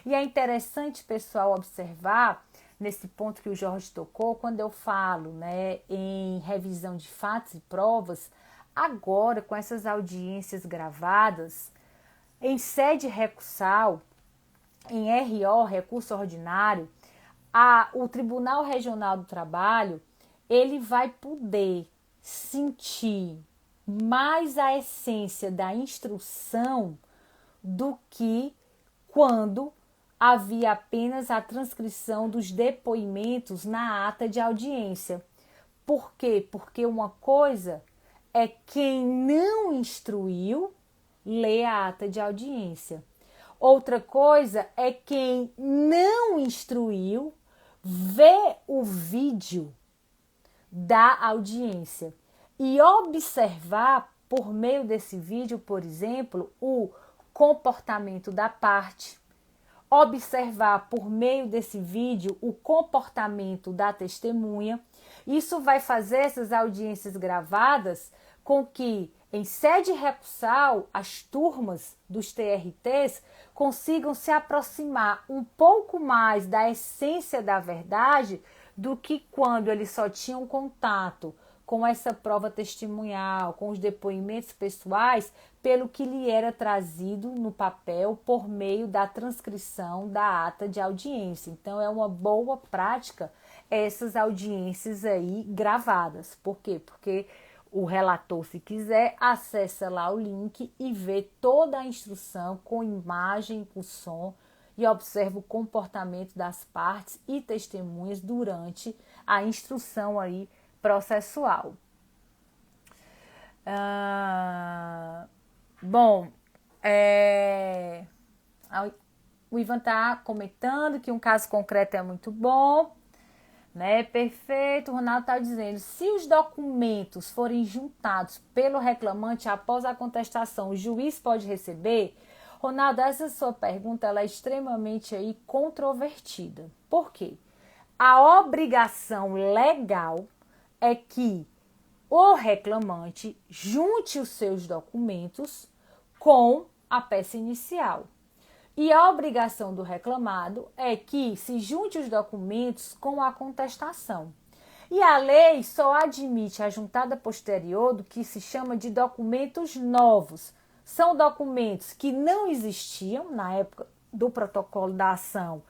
E é interessante, pessoal, observar nesse ponto que o Jorge tocou, quando eu falo, né, em revisão de fatos e provas, agora com essas audiências gravadas, em sede recursal, em RO, recurso ordinário, o Tribunal Regional do Trabalho, ele vai poder sentir mais a essência da instrução do que quando havia apenas a transcrição dos depoimentos na ata de audiência. Por quê? Porque uma coisa é quem não instruiu lê a ata de audiência. Outra coisa é quem não instruiu vê o vídeo da audiência e observar por meio desse vídeo, por exemplo, o comportamento da parte, observar por meio desse vídeo o comportamento da testemunha. Isso vai fazer essas audiências gravadas com que, em sede recursal, as turmas dos TRTs consigam se aproximar um pouco mais da essência da verdade do que quando eles só tinham contato com essa prova testemunhal, com os depoimentos pessoais, pelo que lhe era trazido no papel por meio da transcrição da ata de audiência. Então, é uma boa prática essas audiências aí gravadas. Por quê? Porque o relator, se quiser, acessa lá o link e vê toda a instrução com imagem, com som, e observa o comportamento das partes e testemunhas durante a instrução aí processual. O Ivan está comentando que um caso concreto é muito bom, né? Perfeito. O Ronaldo está dizendo, se os documentos forem juntados pelo reclamante após a contestação, o juiz pode receber? Ronaldo, essa sua pergunta ela é extremamente aí controvertida. Por quê? A obrigação legal é que o reclamante junte os seus documentos com a peça inicial. E a obrigação do reclamado é que se junte os documentos com a contestação. E a lei só admite a juntada posterior do que se chama de documentos novos. São documentos que não existiam na época do protocolo da ação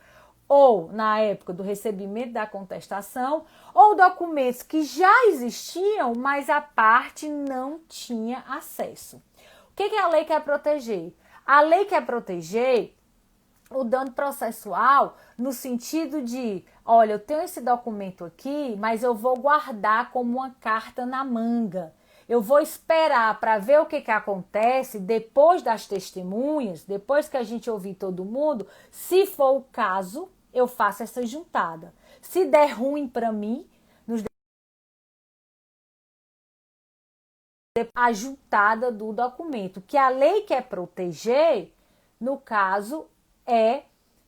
ou na época do recebimento da contestação, ou documentos que já existiam, mas a parte não tinha acesso. O que a lei quer proteger? A lei quer proteger o dano processual no sentido de, olha, eu tenho esse documento aqui, mas eu vou guardar como uma carta na manga. Eu vou esperar para ver o que acontece depois das testemunhas, depois que a gente ouvir todo mundo. Se for o caso, eu faço essa juntada. Se der ruim para mim, a juntada do documento, que a lei quer proteger, no caso, é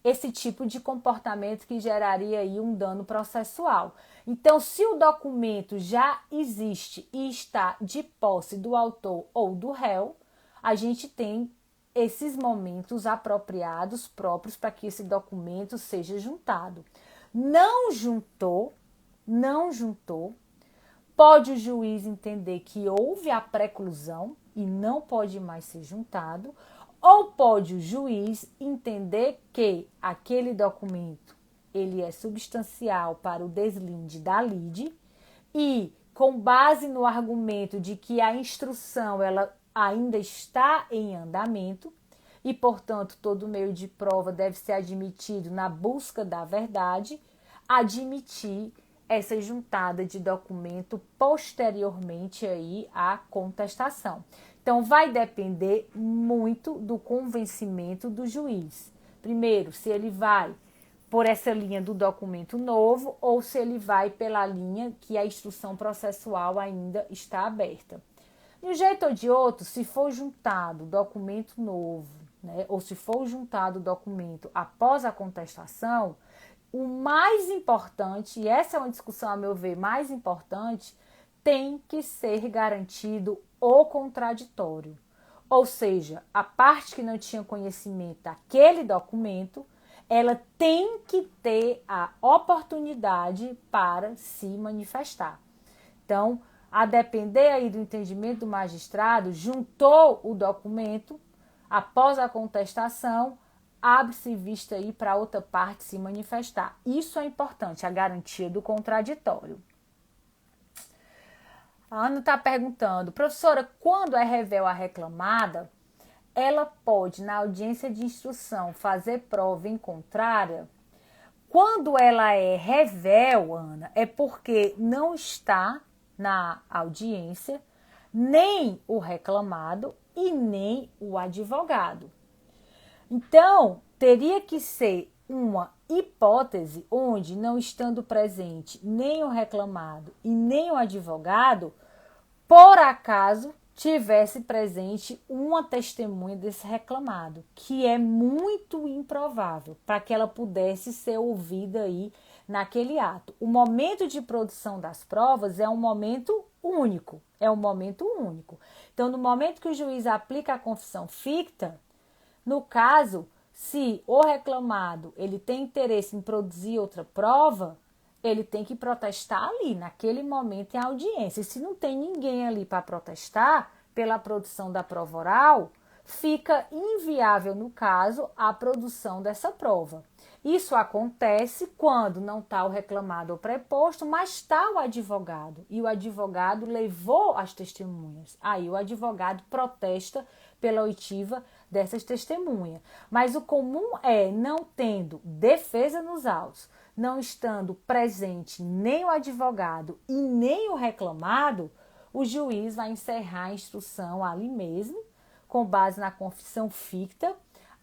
esse tipo de comportamento que geraria aí um dano processual. Então, se o documento já existe e está de posse do autor ou do réu, a gente tem esses momentos apropriados, próprios, para que esse documento seja juntado. Não juntou, pode o juiz entender que houve a preclusão e não pode mais ser juntado, ou pode o juiz entender que aquele documento ele é substancial para o deslinde da lide e, com base no argumento de que a instrução ela ainda está em andamento e, portanto, todo meio de prova deve ser admitido na busca da verdade, admitir essa juntada de documento posteriormente aí à contestação. Então, vai depender muito do convencimento do juiz. Primeiro, se ele vai por essa linha do documento novo ou se ele vai pela linha que a instrução processual ainda está aberta. De um jeito ou de outro, se for juntado documento novo, né, ou se for juntado documento após a contestação, o mais importante, e essa é uma discussão a meu ver mais importante, tem que ser garantido o contraditório. Ou seja, a parte que não tinha conhecimento daquele documento, ela tem que ter a oportunidade para se manifestar. Então, a depender aí do entendimento do magistrado, juntou o documento, após a contestação, abre-se vista aí para outra parte se manifestar. Isso é importante, a garantia do contraditório. A Ana está perguntando, professora, quando é rével a reclamada, ela pode, na audiência de instrução, fazer prova em contrária? Quando ela é rével, Ana, é porque não está na audiência nem o reclamado e nem o advogado. Então, teria que ser uma hipótese onde, não estando presente nem o reclamado e nem o advogado, por acaso tivesse presente uma testemunha desse reclamado, que é muito improvável para que ela pudesse ser ouvida aí naquele ato. O momento de produção das provas é um momento único, Então, no momento que o juiz aplica a confissão ficta, no caso, se o reclamado ele tem interesse em produzir outra prova, ele tem que protestar ali, naquele momento em audiência. E se não tem ninguém ali para protestar pela produção da prova oral, fica inviável, no caso, a produção dessa prova. Isso acontece quando não está o reclamado ou preposto, mas está o advogado. E o advogado levou as testemunhas. Aí o advogado protesta pela oitiva dessas testemunhas. Mas o comum é, não tendo defesa nos autos, não estando presente nem o advogado e nem o reclamado, o juiz vai encerrar a instrução ali mesmo, com base na confissão ficta,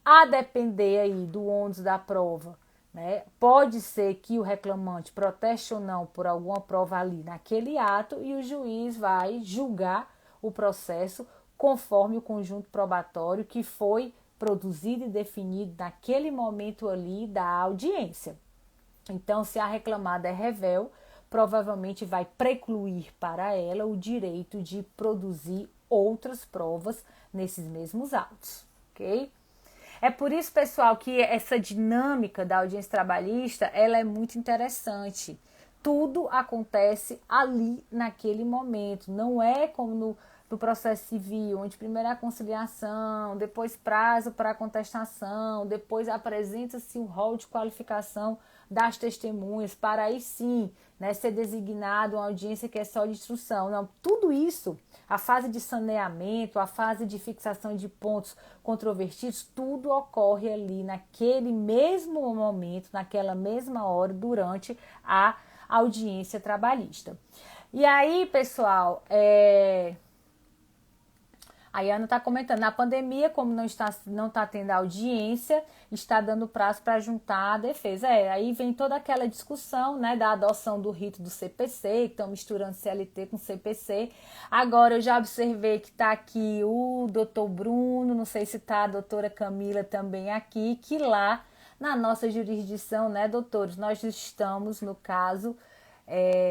a depender aí do ônus da prova, né? Pode ser que o reclamante proteste ou não por alguma prova ali naquele ato e o juiz vai julgar o processo conforme o conjunto probatório que foi produzido e definido naquele momento ali da audiência. Então, se a reclamada é rével, provavelmente vai precluir para ela o direito de produzir outras provas nesses mesmos autos, ok? É por isso, pessoal, que essa dinâmica da audiência trabalhista, ela é muito interessante. Tudo acontece ali naquele momento, não é como no processo civil, onde primeiro é a conciliação, depois prazo para a contestação, depois apresenta-se o rol de qualificação das testemunhas, para aí sim, né, ser designado uma audiência que é só de instrução. Não, tudo isso, a fase de saneamento, a fase de fixação de pontos controvertidos, tudo ocorre ali naquele mesmo momento, naquela mesma hora, durante a audiência trabalhista. E aí, pessoal, Aí a Ana está comentando, na pandemia, como não está tendo audiência, está dando prazo para juntar a defesa. Aí vem toda aquela discussão, né, da adoção do rito do CPC, que estão misturando CLT com CPC. Agora eu já observei que está aqui o doutor Bruno, não sei se está a doutora Camila também aqui, que lá na nossa jurisdição, né, doutores, nós estamos, no caso,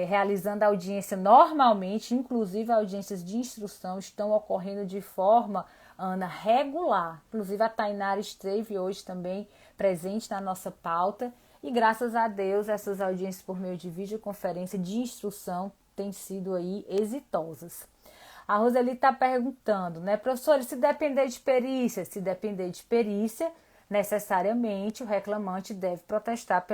realizando a audiência normalmente, inclusive audiências de instrução estão ocorrendo de forma, Ana, regular. Inclusive a Tainara esteve hoje também presente na nossa pauta e graças a Deus essas audiências por meio de videoconferência de instrução têm sido aí exitosas. A Roseli está perguntando, né, professora, se depender de perícia, necessariamente o reclamante deve protestar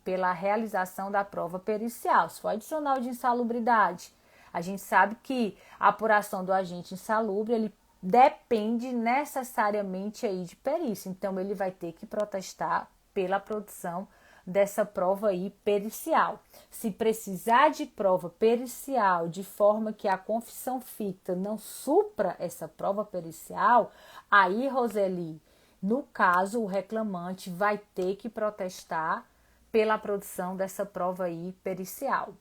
pela realização da prova pericial. Se for adicional de insalubridade, a gente sabe que a apuração do agente insalubre, ele depende necessariamente aí de perícia. Então, ele vai ter que protestar pela produção dessa prova aí pericial. Se precisar de prova pericial de forma que a confissão ficta não supra essa prova pericial, aí, Roseli, no caso, o reclamante vai ter que protestar pela produção dessa prova aí pericial.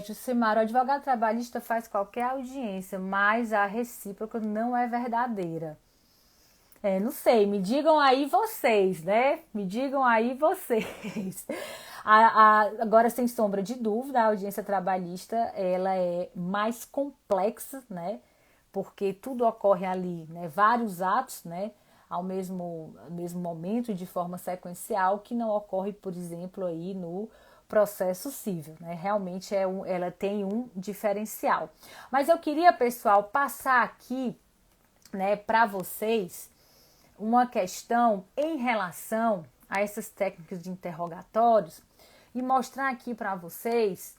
Jucimar, o advogado trabalhista faz qualquer audiência, mas a recíproca não é verdadeira. Não sei, me digam aí vocês, né? Me digam aí vocês. Agora, sem sombra de dúvida, a audiência trabalhista ela é mais complexa, né? Porque tudo ocorre ali, né? Vários atos, né? Ao mesmo momento, de forma sequencial, que não ocorre, por exemplo, aí no processo civil, né? Realmente ela tem um diferencial. Mas eu queria, pessoal, passar aqui, né, para vocês uma questão em relação a essas técnicas de interrogatórios e mostrar aqui para vocês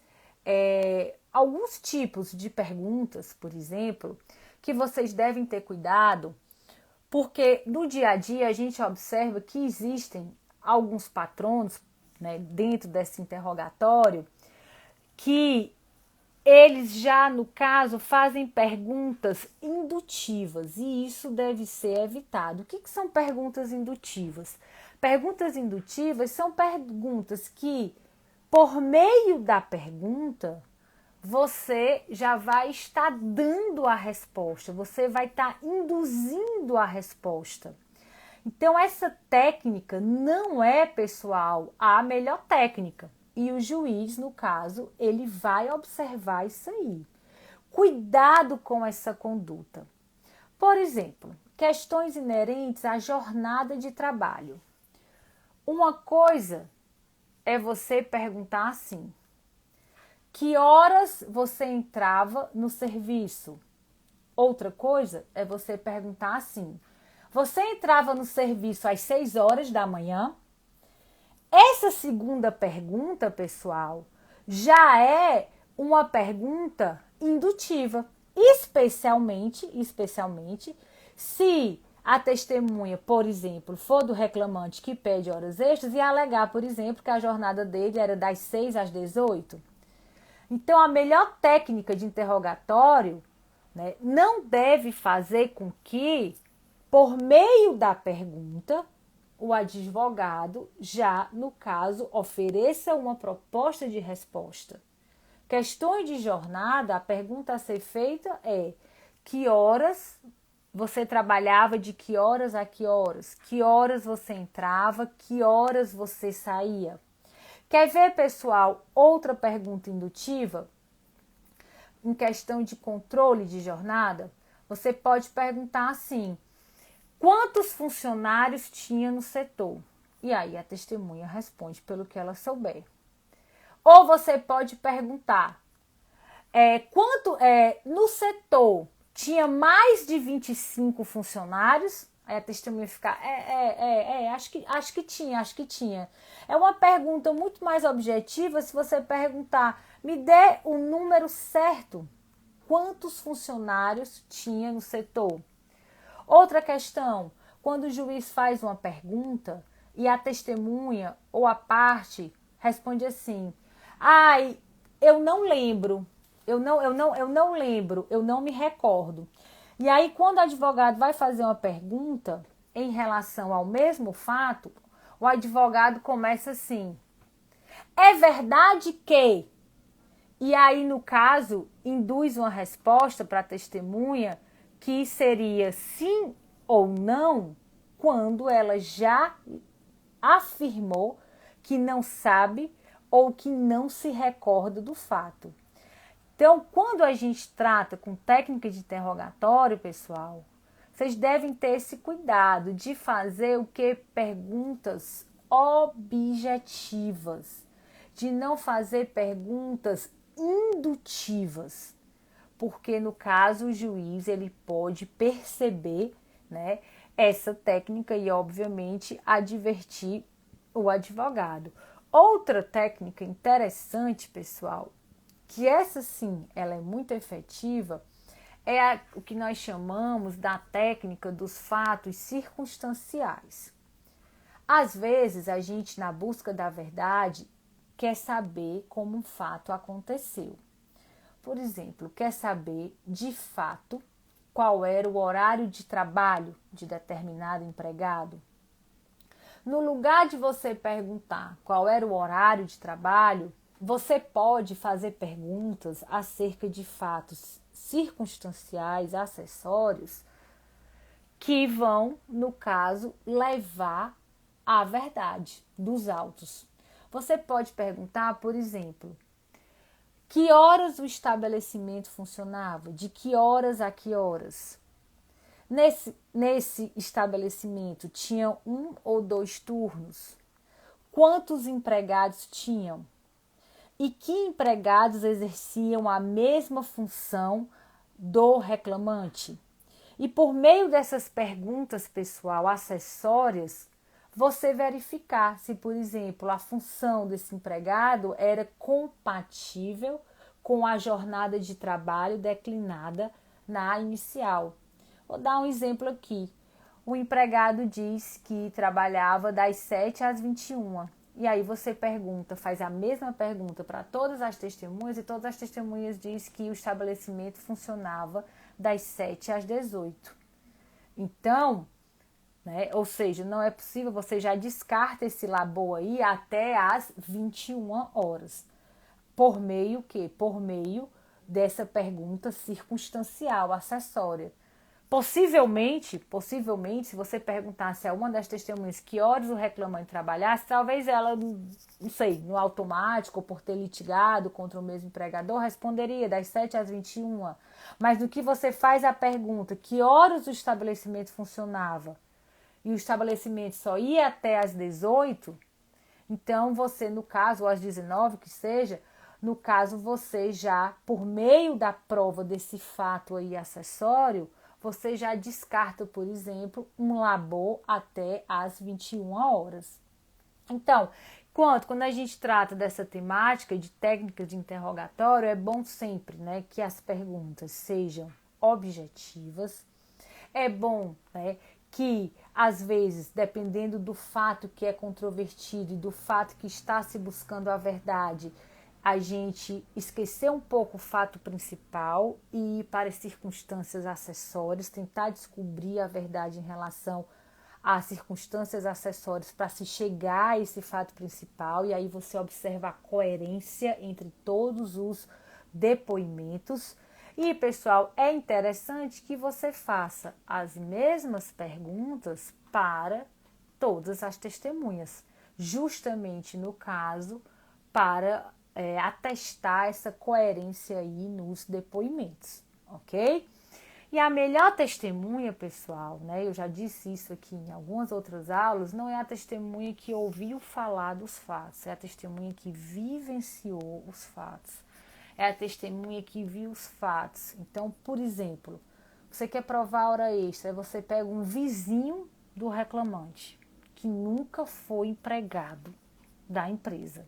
alguns tipos de perguntas, por exemplo, que vocês devem ter cuidado, porque no dia a dia a gente observa que existem alguns patronos, né, dentro desse interrogatório que eles já, no caso, fazem perguntas indutivas e isso deve ser evitado. O que são perguntas indutivas? Perguntas indutivas são perguntas que, por meio da pergunta, você já vai estar dando a resposta, você vai estar induzindo a resposta. Então, essa técnica não é, pessoal, a melhor técnica. E o juiz, no caso, ele vai observar isso aí. Cuidado com essa conduta. Por exemplo, questões inerentes à jornada de trabalho. Uma coisa é você perguntar assim: que horas você entrava no serviço? Outra coisa é você perguntar assim: você entrava no serviço às 6 horas da manhã? Essa segunda pergunta, pessoal, já é uma pergunta indutiva, especialmente se a testemunha, por exemplo, for do reclamante que pede horas extras e alegar, por exemplo, que a jornada dele era das 6 às 18. Então, a melhor técnica de interrogatório, né, não deve fazer com que, por meio da pergunta, o advogado já, no caso, ofereça uma proposta de resposta. Questões de jornada, a pergunta a ser feita é: que horas você trabalhava, de que horas a que horas? Que horas você entrava, que horas você saía? Quer ver, pessoal, outra pergunta indutiva? Em questão de controle de jornada, você pode perguntar assim: quantos funcionários tinha no setor? E aí a testemunha responde pelo que ela souber. Ou você pode perguntar: no setor tinha mais de 25 funcionários? Aí a testemunha fica, acho que tinha. É uma pergunta muito mais objetiva se você perguntar: me dê o número certo. Quantos funcionários tinha no setor? Outra questão, quando o juiz faz uma pergunta e a testemunha ou a parte responde assim: ai, eu não lembro. eu não lembro, eu não me recordo. E aí, quando o advogado vai fazer uma pergunta em relação ao mesmo fato, o advogado começa assim: é verdade que... E aí, no caso, induz uma resposta para a testemunha que seria sim ou não, quando ela já afirmou que não sabe ou que não se recorda do fato. Então, quando a gente trata com técnica de interrogatório, pessoal, vocês devem ter esse cuidado de fazer o que? Perguntas objetivas, de não fazer perguntas indutivas, porque no caso o juiz ele pode perceber, né, essa técnica e obviamente advertir o advogado. Outra técnica interessante, pessoal, que essa sim, ela é muito efetiva, é o que nós chamamos da técnica dos fatos circunstanciais. Às vezes, a gente, na busca da verdade, quer saber como um fato aconteceu. Por exemplo, quer saber, de fato, qual era o horário de trabalho de determinado empregado? No lugar de você perguntar qual era o horário de trabalho, você pode fazer perguntas acerca de fatos circunstanciais, acessórios, que vão, no caso, levar à verdade dos autos. Você pode perguntar, por exemplo, que horas o estabelecimento funcionava? De que horas a que horas? Nesse estabelecimento tinham 1 ou 2 turnos? Quantos empregados tinham? E que empregados exerciam a mesma função do reclamante? E por meio dessas perguntas, pessoal, acessórias, você verificar se, por exemplo, a função desse empregado era compatível com a jornada de trabalho declinada na inicial. Vou dar um exemplo aqui. O empregado diz que trabalhava das 7 às 21. E aí você pergunta, faz a mesma pergunta para todas as testemunhas e todas as testemunhas dizem que o estabelecimento funcionava das 7 às 18. Então, né, ou seja, não é possível, você já descarta esse labor aí até às 21 horas. Por meio que? Por meio dessa pergunta circunstancial, acessória. Possivelmente, se você perguntasse a uma das testemunhas que horas o reclamante trabalhasse, talvez ela, não sei, no automático ou por ter litigado contra o mesmo empregador, responderia das 7 às 21. Mas no que você faz a pergunta, que horas o estabelecimento funcionava e o estabelecimento só ia até às 18, então você, no caso, ou às 19, que seja, no caso você já, por meio da prova desse fato aí acessório, você já descarta, por exemplo, um labor até às 21 horas. Então, quando a gente trata dessa temática de técnica de interrogatório, é bom sempre, né, que as perguntas sejam objetivas. É bom, né, que, às vezes, dependendo do fato que é controvertido e do fato que está se buscando a verdade, a gente esquecer um pouco o fato principal e ir para as circunstâncias acessórias, tentar descobrir a verdade em relação às circunstâncias acessórias para se chegar a esse fato principal, e aí você observa a coerência entre todos os depoimentos. E, pessoal, é interessante que você faça as mesmas perguntas para todas as testemunhas, justamente no caso, para atestar essa coerência aí nos depoimentos, ok? E a melhor testemunha, pessoal, né? Eu já disse isso aqui em algumas outras aulas, não é a testemunha que ouviu falar dos fatos, é a testemunha que vivenciou os fatos, é a testemunha que viu os fatos. Então, por exemplo, você quer provar hora extra, você pega um vizinho do reclamante, que nunca foi empregado da empresa.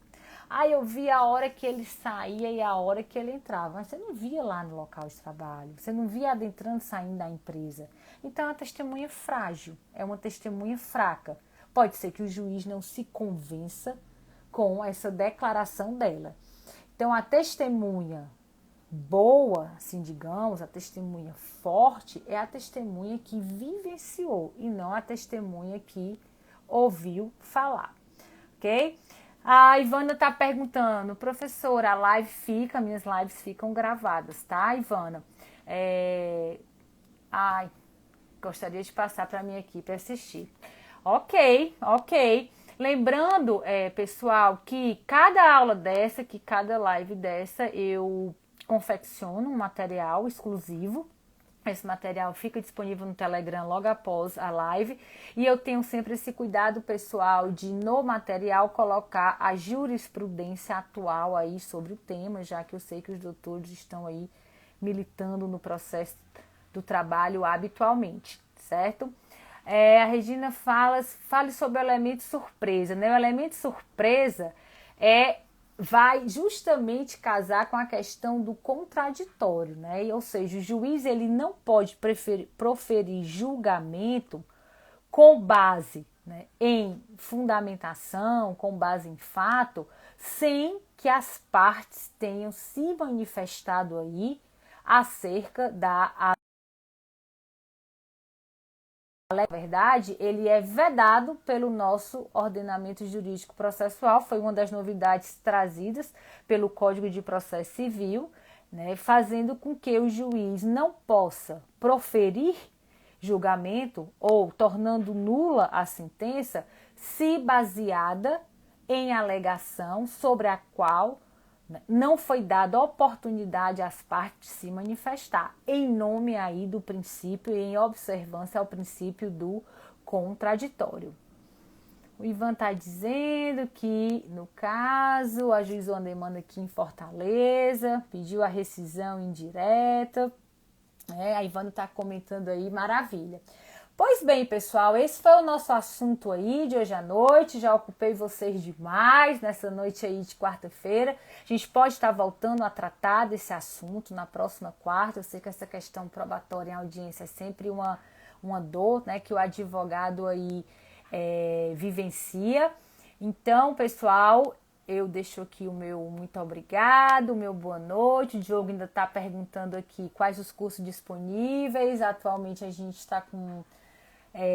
Aí eu vi a hora que ele saía e a hora que ele entrava, mas você não via lá no local de trabalho, você não via adentrando e saindo da empresa. Então é uma testemunha frágil, é uma testemunha fraca. Pode ser que o juiz não se convença com essa declaração dela. Então a testemunha boa, assim digamos, a testemunha forte é a testemunha que vivenciou e não a testemunha que ouviu falar, ok? A Ivana está perguntando, professora, a live fica, minhas lives ficam gravadas, tá, Ivana? Ai, gostaria de passar para mim aqui para assistir. Ok, ok. Lembrando, pessoal, que cada aula dessa, que cada live dessa, eu confecciono um material exclusivo. Esse material fica disponível no Telegram logo após a live. E eu tenho sempre esse cuidado pessoal de, no material, colocar a jurisprudência atual aí sobre o tema, já que eu sei que os doutores estão aí militando no processo do trabalho habitualmente, certo? A Regina fale sobre o elemento surpresa, né? O elemento surpresa vai justamente casar com a questão do contraditório, né? Ou seja, o juiz ele não pode proferir julgamento com base, né, em fundamentação, com base em fato, sem que as partes tenham se manifestado aí acerca da na verdade, ele é vedado pelo nosso ordenamento jurídico processual, foi uma das novidades trazidas pelo Código de Processo Civil, né, fazendo com que o juiz não possa proferir julgamento ou tornando nula a sentença se baseada em alegação sobre a qual não foi dada oportunidade às partes se manifestar, em nome aí do princípio e em observância ao princípio do contraditório. O Ivan está dizendo que, no caso, ajuizou a demanda aqui em Fortaleza, pediu a rescisão indireta. A Ivana está comentando aí, maravilha. Pois bem, pessoal, esse foi o nosso assunto aí de hoje à noite. Já ocupei vocês demais nessa noite aí de quarta-feira. A gente pode estar voltando a tratar desse assunto na próxima quarta. Eu sei que essa questão probatória em audiência é sempre uma dor, né, que o advogado aí vivencia. Então, pessoal, eu deixo aqui o meu muito obrigado, o meu boa noite. O Diogo ainda está perguntando aqui quais os cursos disponíveis. Atualmente a gente está com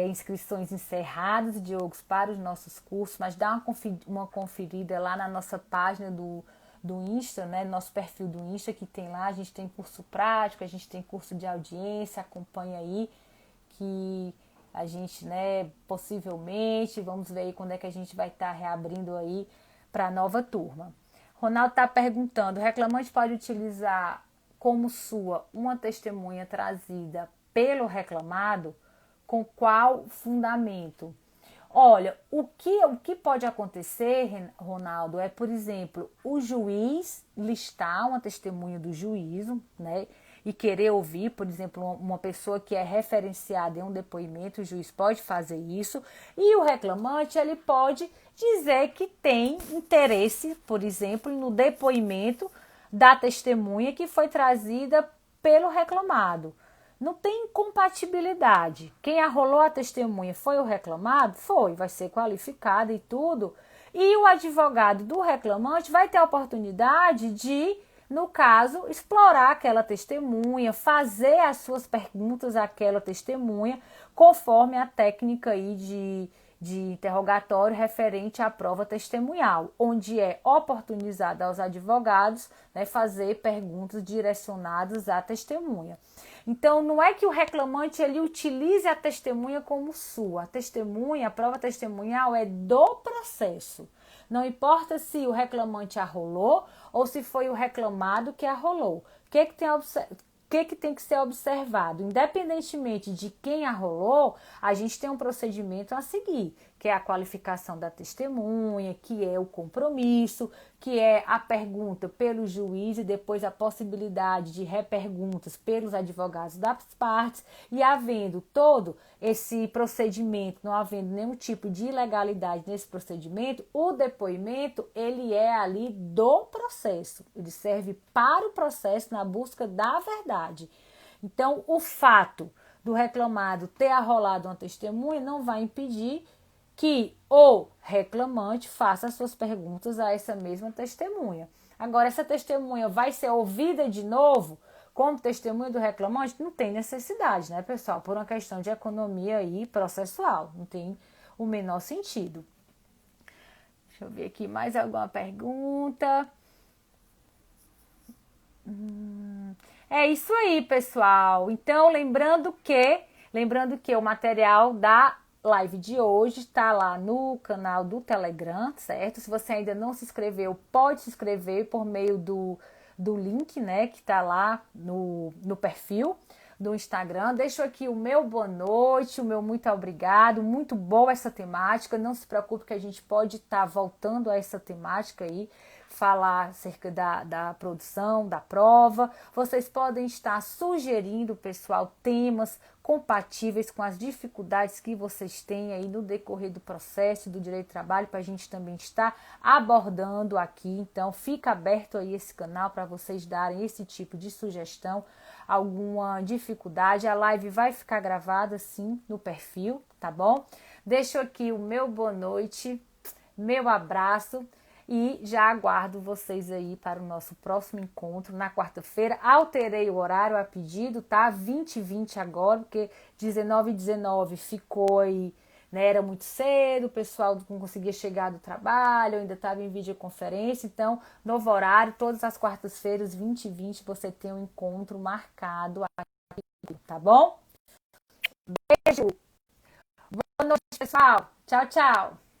inscrições encerradas, Diogo, para os nossos cursos, mas dá uma conferida lá na nossa página do Insta, né? Nosso perfil do Insta que tem lá, a gente tem curso prático, a gente tem curso de audiência, acompanha aí que a gente, né, possivelmente, vamos ver aí quando é que a gente vai estar reabrindo aí para a nova turma. Ronaldo está perguntando, o reclamante pode utilizar como sua uma testemunha trazida pelo reclamado? Com qual fundamento? Olha, o que pode acontecer, Ronaldo, é, por exemplo, o juiz listar uma testemunha do juízo, né? E querer ouvir, por exemplo, uma pessoa que é referenciada em um depoimento, o juiz pode fazer isso, e o reclamante, ele pode dizer que tem interesse, por exemplo, no depoimento da testemunha que foi trazida pelo reclamado. Não tem incompatibilidade. Quem arrolou a testemunha foi o reclamado? Foi, vai ser qualificado e tudo. E o advogado do reclamante vai ter a oportunidade de, no caso, explorar aquela testemunha, fazer as suas perguntas àquela testemunha, conforme a técnica aí de interrogatório referente à prova testemunhal, onde é oportunizado aos advogados, né, fazer perguntas direcionadas à testemunha. Então, não é que o reclamante ele utilize a testemunha como sua. A testemunha, a prova testemunhal é do processo. Não importa se o reclamante arrolou ou se foi o reclamado que arrolou. O que tem que ser observado? Independentemente de quem arrolou, a gente tem um procedimento a seguir, que é a qualificação da testemunha, que é o compromisso, que é a pergunta pelo juiz e depois a possibilidade de reperguntas pelos advogados das partes, e havendo todo esse procedimento, não havendo nenhum tipo de ilegalidade nesse procedimento, o depoimento ele é ali do processo, ele serve para o processo na busca da verdade. Então, o fato do reclamado ter arrolado uma testemunha não vai impedir que o reclamante faça as suas perguntas a essa mesma testemunha. Agora, essa testemunha vai ser ouvida de novo como testemunha do reclamante? Não tem necessidade, né, pessoal? Por uma questão de economia aí processual. Não tem o menor sentido. Deixa eu ver aqui mais alguma pergunta. É isso aí, pessoal. Então, lembrando que o material da live de hoje está lá no canal do Telegram, certo? Se você ainda não se inscreveu, pode se inscrever por meio do link, né, que está lá no perfil do Instagram. Deixo aqui o meu boa noite, o meu muito obrigado, muito boa essa temática. Não se preocupe que a gente pode estar voltando a essa temática aí, falar acerca da produção, da prova. Vocês podem estar sugerindo, pessoal, temas compatíveis com as dificuldades que vocês têm aí no decorrer do processo do direito do trabalho, para a gente também estar abordando aqui. Então, fica aberto aí esse canal para vocês darem esse tipo de sugestão, alguma dificuldade. A live vai ficar gravada sim no perfil, tá bom? Deixo aqui o meu boa noite, meu abraço. E já aguardo vocês aí para o nosso próximo encontro na quarta-feira. Alterei o horário a pedido, tá? 20h20 agora, porque 19h19 ficou aí, né? Era muito cedo, o pessoal não conseguia chegar do trabalho, ainda estava em videoconferência. Então, novo horário, todas as quartas-feiras, 20h20, você tem um encontro marcado aqui, tá bom? Beijo! Boa noite, pessoal! Tchau, tchau!